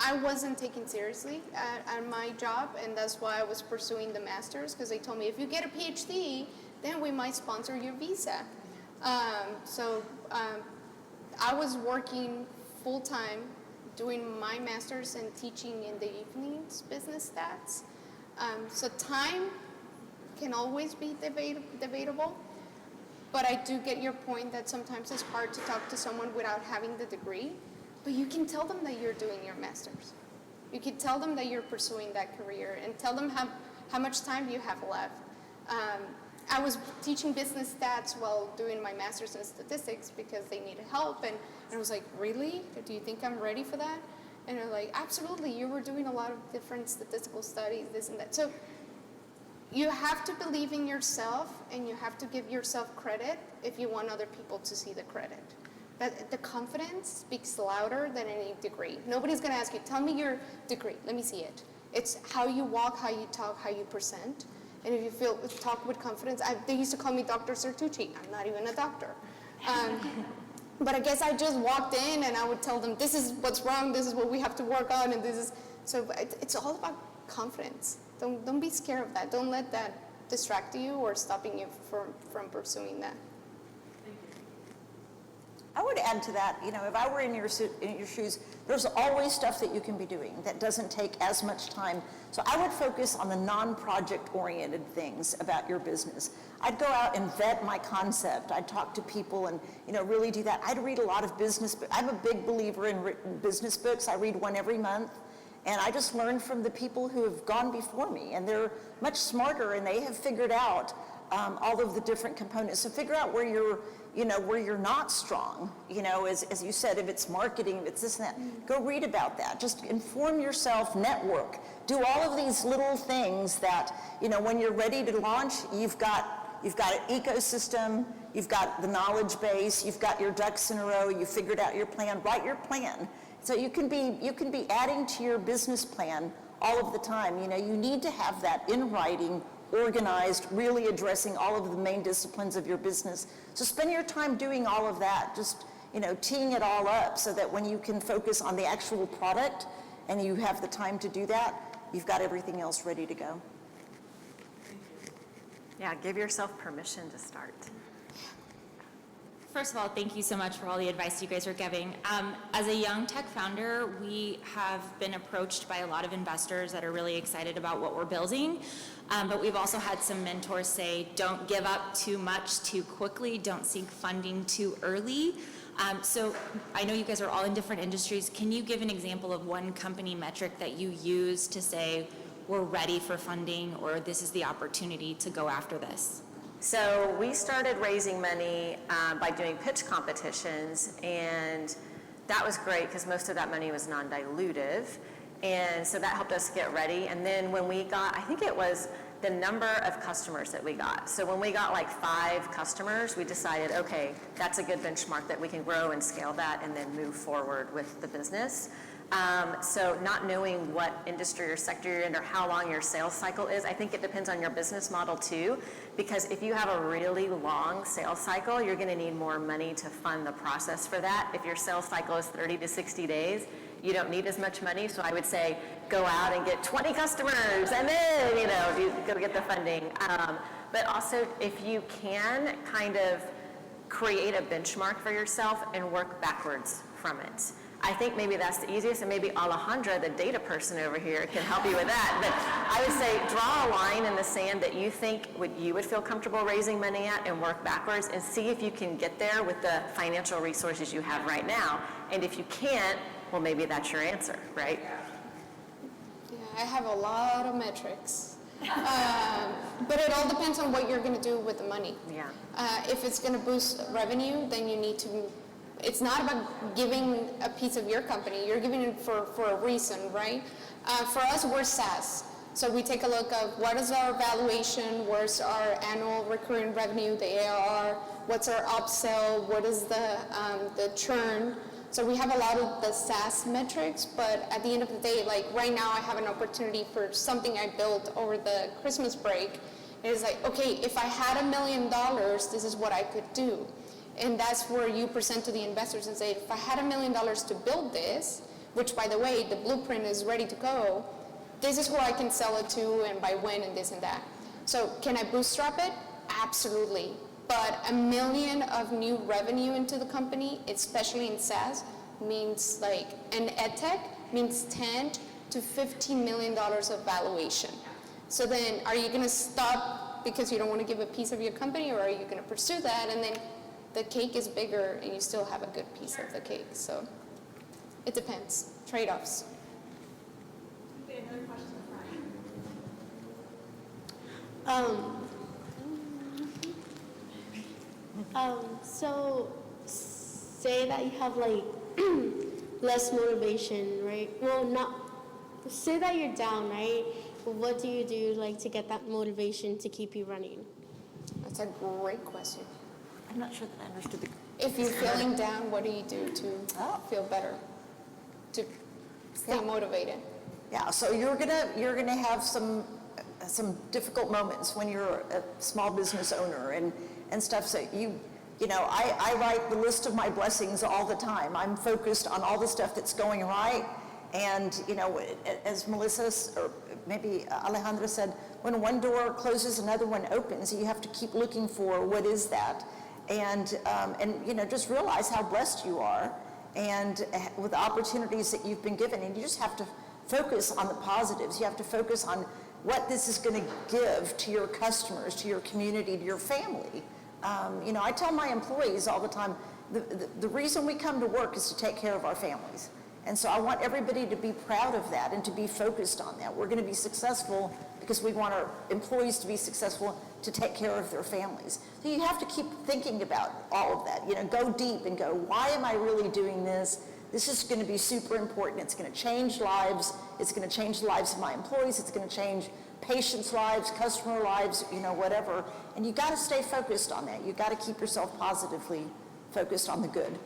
I wasn't taken seriously at my job, and that's why I was pursuing the master's, because they told me if you get a PhD, then we might sponsor your visa. So I was working full-time doing my master's and teaching in the evenings business stats. So time can always be debatable, but I do get your point that sometimes it's hard to talk to someone without having the degree, but you can tell them that you're doing your master's. You can tell them that you're pursuing that career and tell them how much time you have left. I was teaching business stats while doing my master's in statistics because they needed help, and I was like, really? Do you think I'm ready for that? And they're like, absolutely, you were doing a lot of different statistical studies, this and that. So you have to believe in yourself, and you have to give yourself credit if you want other people to see the credit. But the confidence speaks louder than any degree. Nobody's gonna ask you, tell me your degree, let me see it. It's how you walk, how you talk, how you present. And if you talk with confidence, they used to call me Dr. Certucci. I'm not even a doctor. But I guess I just walked in and I would tell them, this is what's wrong, this is what we have to work on, and this is, so it's all about confidence. Don't be scared of that. Don't let that distract you or stopping you from pursuing that. I would add to that, if I were in your shoes, there's always stuff that you can be doing that doesn't take as much time. So I would focus on the non-project oriented things about your business. I'd go out and vet my concept. I'd talk to people and, really do that. I'd read a lot of business books. I'm a big believer in written business books. I read one every month. And I just learn from the people who have gone before me. And they're much smarter, and they have figured out all of the different components. So figure out where you're not strong, as you said, if it's marketing, if it's this and that, go read about that. Just inform yourself, network, do all of these little things that, when you're ready to launch, you've got an ecosystem, you've got the knowledge base, you've got your ducks in a row, you figured out your plan, write your plan. So you can be adding to your business plan all of the time. You need to have that in writing, organized, really addressing all of the main disciplines of your business. So spend your time doing all of that, just, teeing it all up so that when you can focus on the actual product and you have the time to do that, you've got everything else ready to go. Yeah, give yourself permission to start. First of all, thank you so much for all the advice you guys are giving. As a young tech founder, we have been approached by a lot of investors that are really excited about what we're building. But we've also had some mentors say, don't give up too much too quickly, don't seek funding too early. So I know you guys are all in different industries. Can you give an example of one company metric that you use to say, we're ready for funding, or this is the opportunity to go after this? So we started raising money by doing pitch competitions, and that was great because most of that money was non-dilutive. And so that helped us get ready. And then when we got, I think it was the number of customers that we got. So when we got like 5 customers, we decided, okay, that's a good benchmark that we can grow and scale that and then move forward with the business. So not knowing what industry or sector you're in or how long your sales cycle is, I think it depends on your business model too, because if you have a really long sales cycle, you're gonna need more money to fund the process for that. If your sales cycle is 30 to 60 days, you don't need as much money, so I would say go out and get 20 customers and then, you go get the funding. But also, if you can kind of create a benchmark for yourself and work backwards from it. I think maybe that's the easiest, and maybe Alejandra, the data person over here, can help you with that. But I would say draw a line in the sand that you think you would feel comfortable raising money at and work backwards and see if you can get there with the financial resources you have right now. And if you can't, well, maybe that's your answer, right? Yeah, I have a lot of metrics. But it all depends on what you're going to do with the money. Yeah. If it's going to boost revenue, then you need to, it's not about giving a piece of your company. You're giving it for a reason, right? For us, we're SaaS. So we take a look at what is our valuation, where's our annual recurring revenue, the ARR, what's our upsell, what is the churn. So we have a lot of the SaaS metrics, but at the end of the day, like right now I have an opportunity for something I built over the Christmas break, It's like, okay, if I had $1 million, this is what I could do. And that's where you present to the investors and say, if I had $1 million to build this, which by the way, the blueprint is ready to go, this is who I can sell it to and by when and this and that. So can I bootstrap it? Absolutely. But $1 million of new revenue into the company, especially in SaaS, means like, and EdTech means $10 to $15 million of valuation. So then are you going to stop because you don't want to give a piece of your company, or are you going to pursue that? And then the cake is bigger and you still have a good piece of the cake. So it depends. Trade-offs. Another question So say that you have like less motivation, right? Well, not, say that you're down, right? What do you do like to get that motivation to keep you running? That's a great question. I'm not sure that I understood the. If you're feeling down, what do you do to feel better, to stay motivated? Yeah, so you're gonna have some difficult moments when you're a small business owner and stuff. So you know, I write the list of my blessings all the time. I'm focused on all the stuff that's going right. And you know, as Melissa or maybe Alejandra said, when one door closes, another one opens. You have to keep looking for what is that, and you know, just realize how blessed you are, and with the opportunities that you've been given. And you just have to focus on the positives. You have to focus on what this is going to give to your customers, to your community, to your family. You know, I tell my employees all the time, the reason we come to work is to take care of our families. And so I want everybody to be proud of that and to be focused on that. We're going to be successful because we want our employees to be successful to take care of their families. So you have to keep thinking about all of that. You know, go deep and go, why am I really doing this? This is going to be super important. It's going to change lives. It's going to change the lives of my employees. It's going to change patients' lives, customer lives, you know, whatever. And you got to stay focused on that. You got to keep yourself positively focused on the good.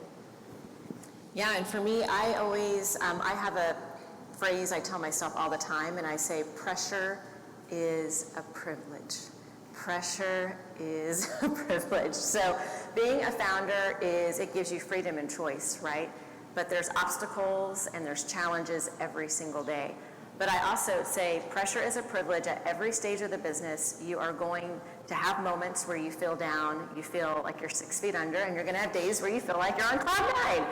Yeah, and for me, I always, I have a phrase I tell myself all the time, and I say, pressure is a privilege. Pressure is a privilege. So being a founder it gives you freedom and choice, right? But there's obstacles and there's challenges every single day. But I also say pressure is a privilege at every stage of the business. You are going to have moments where you feel down, you feel like you're 6 feet under, and you're going to have days where you feel like you're on cloud nine.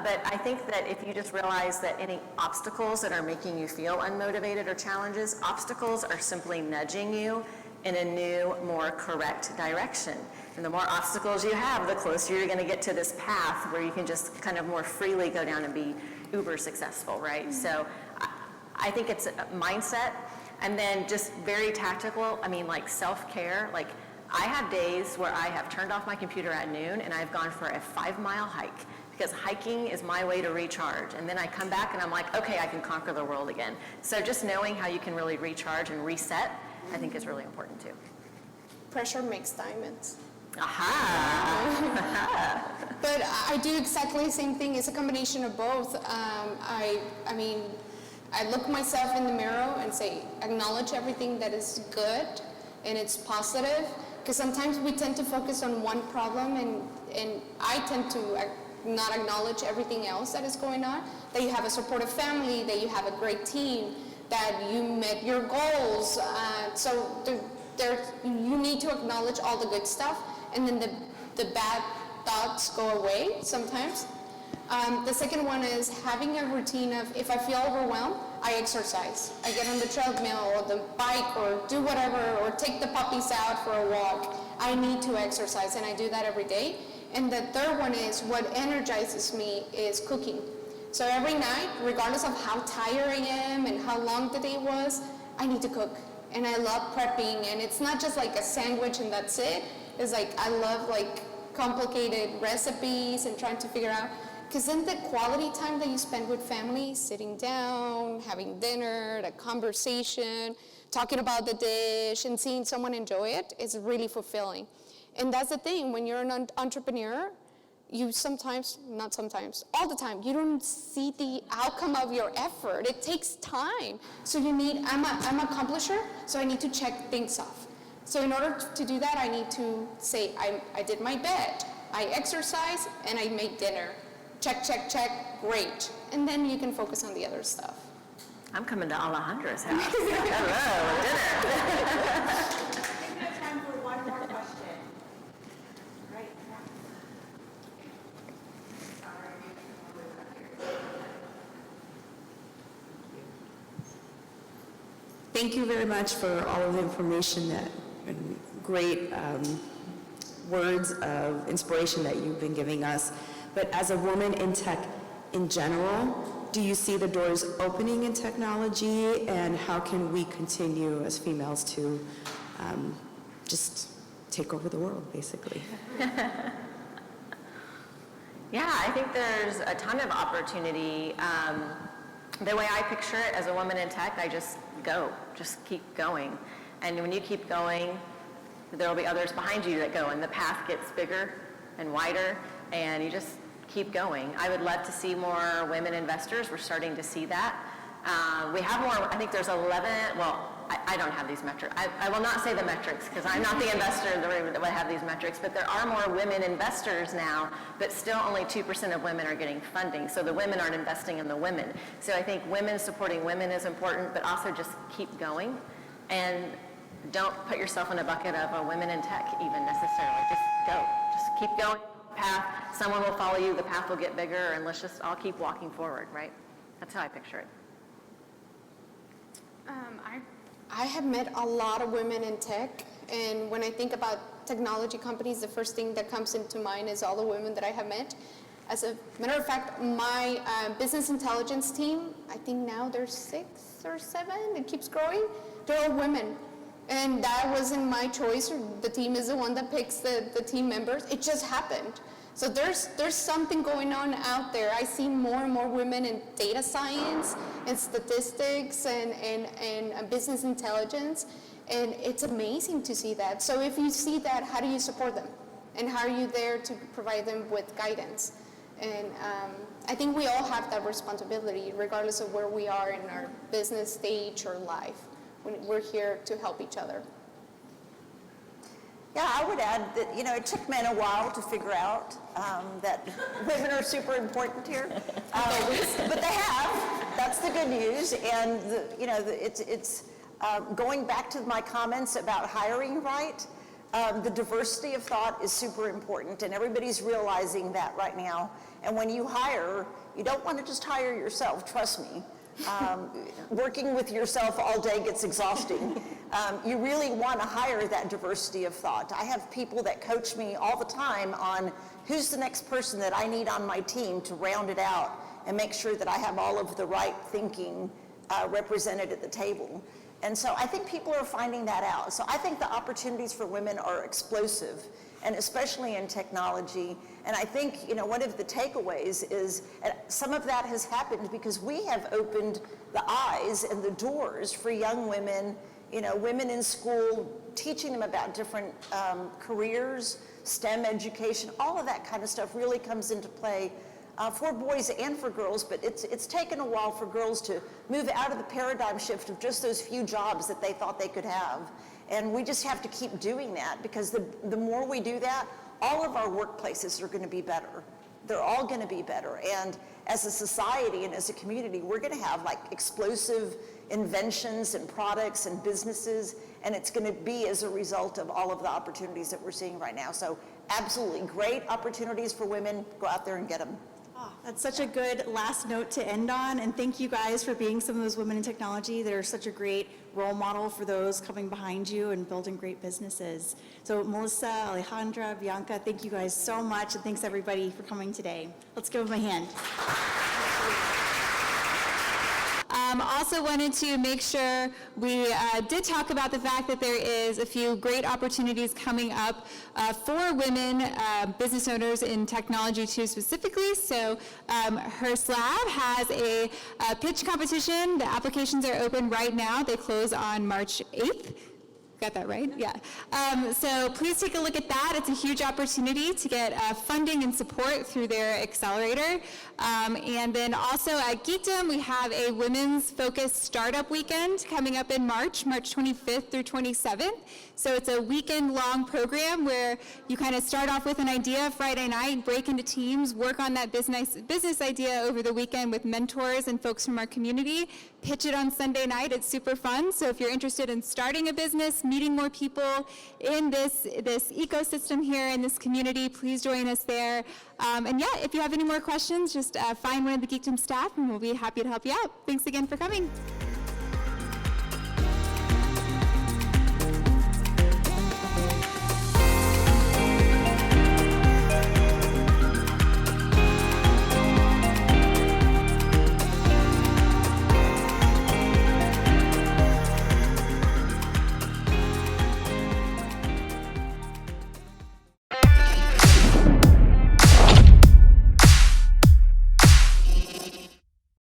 But I think that if you just realize that any obstacles that are making you feel unmotivated or challenges, obstacles are simply nudging you in a new, more correct direction. And the more obstacles you have, the closer you're going to get to this path where you can just kind of more freely go down and be uber successful, right? Mm-hmm. So I think it's a mindset, and then just very tactical. I mean, like self-care. Like I have days where I have turned off my computer at noon and I've gone for a 5-mile hike, because hiking is my way to recharge. And then I come back and I'm like, okay, I can conquer the world again. So just knowing how you can really recharge and reset, I think is really important too. Pressure makes diamonds. Aha! But I do exactly the same thing. It's a combination of both. I mean, I look myself in the mirror and say, acknowledge everything that is good and it's positive, because sometimes we tend to focus on one problem, and I tend to not acknowledge everything else that is going on, that you have a supportive family, that you have a great team, that you met your goals. So you need to acknowledge all the good stuff, and then the bad thoughts go away sometimes. The second one is having a routine of, if I feel overwhelmed, I exercise. I get on the treadmill or the bike or do whatever, or take the puppies out for a walk. I need to exercise, and I do that every day. And the third one is, what energizes me is cooking. So every night, regardless of how tired I am and how long the day was, I need to cook. And I love prepping, and it's not just like a sandwich and that's it. It's like, I love like complicated recipes and trying to figure out, because then the quality time that you spend with family, sitting down, having dinner, the conversation, talking about the dish, and seeing someone enjoy it is really fulfilling. And that's the thing, when you're an entrepreneur, you sometimes, not sometimes, all the time, you don't see the outcome of your effort. It takes time. So you need, I'm an accomplisher, so I need to check things off. So in order to do that, I need to say, I did my bed, I exercise, and I made dinner. Check, check, check, great. And then you can focus on the other stuff. I'm coming to Alejandra's house. Hello, dinner. I think we have time for one more question. Right. Thank you very much for all of the information and great words of inspiration that you've been giving us. But as a woman in tech in general, do you see the doors opening in technology, and how can we continue as females to just take over the world, basically? Yeah, I think there's a ton of opportunity. The way I picture it as a woman in tech, I just go, just keep going. And when you keep going, there will be others behind you that go, and the path gets bigger and wider, and you just keep going. I would love to see more women investors. We're starting to see that. We have more, I think there's 11, well, I don't have these metrics. I will not say the metrics because I'm not the investor in the room that would have these metrics, but there are more women investors now, but still only 2% of women are getting funding. So the women aren't investing in the women. So I think women supporting women is important, but also just keep going and don't put yourself in a bucket of women in tech even necessarily. Just go, just keep going. Path, someone will follow you, the path will get bigger, and let's just all keep walking forward, right? That's how I picture it. I have met a lot of women in tech, and when I think about technology companies, the first thing that comes into mind is all the women that I have met. As a matter of fact, my business intelligence team, I think now there's 6 or 7, it keeps growing, they're all women. And that wasn't my choice. The team is the one that picks the team members. It just happened. So there's something going on out there. I see more and more women in data science and statistics and business intelligence, and it's amazing to see that. So if you see that, how do you support them? And how are you there to provide them with guidance? And I think we all have that responsibility, regardless of where we are in our business stage or life. We're here to help each other. Yeah, I would add that, it took men a while to figure out that women are super important here. But they have. That's the good news. And, it's going back to my comments about hiring right. The diversity of thought is super important, and everybody's realizing that right now. And when you hire, you don't want to just hire yourself, trust me. Working with yourself all day gets exhausting. You really want to hire that diversity of thought. I have people that coach me all the time on who's the next person that I need on my team to round it out and make sure that I have all of the right thinking represented at the table. And so I think people are finding that out. So I think the opportunities for women are explosive, and especially in technology. And I think, one of the takeaways is some of that has happened because we have opened the eyes and the doors for young women, women in school, teaching them about different careers, STEM education, all of that kind of stuff really comes into play for boys and for girls, but it's taken a while for girls to move out of the paradigm shift of just those few jobs that they thought they could have. And we just have to keep doing that, because the more we do that, all of our workplaces are going to be better. They're all going to be better. And as a society and as a community, we're going to have explosive inventions and products and businesses, and it's going to be as a result of all of the opportunities that we're seeing right now. So absolutely great opportunities for women. Go out there and get them. Oh, that's such a good last note to end on, and thank you guys for being some of those women in technology that are such a great role model for those coming behind you and building great businesses. So Melissa, Alejandra, Bianca, thank you guys so much, and thanks everybody for coming today. Let's give them a hand. Also wanted to make sure we did talk about the fact that there is a few great opportunities coming up for women business owners in technology too specifically. So Hearst Lab has a pitch competition. The applications are open right now. They close on March 8th. Got that right? Yeah. So please take a look at that. It's a huge opportunity to get funding and support through their accelerator. And then also at Geekdom, we have a women's focused startup weekend coming up in March 25th through 27th. So it's a weekend-long program where you kind of start off with an idea Friday night, break into teams, work on that business idea over the weekend with mentors and folks from our community, pitch it on Sunday night. It's super fun. So if you're interested in starting a business, meeting more people in this ecosystem here in this community, please join us there. And yeah, if you have any more questions, just find one of the Geekdom staff and we'll be happy to help you out. Thanks again for coming.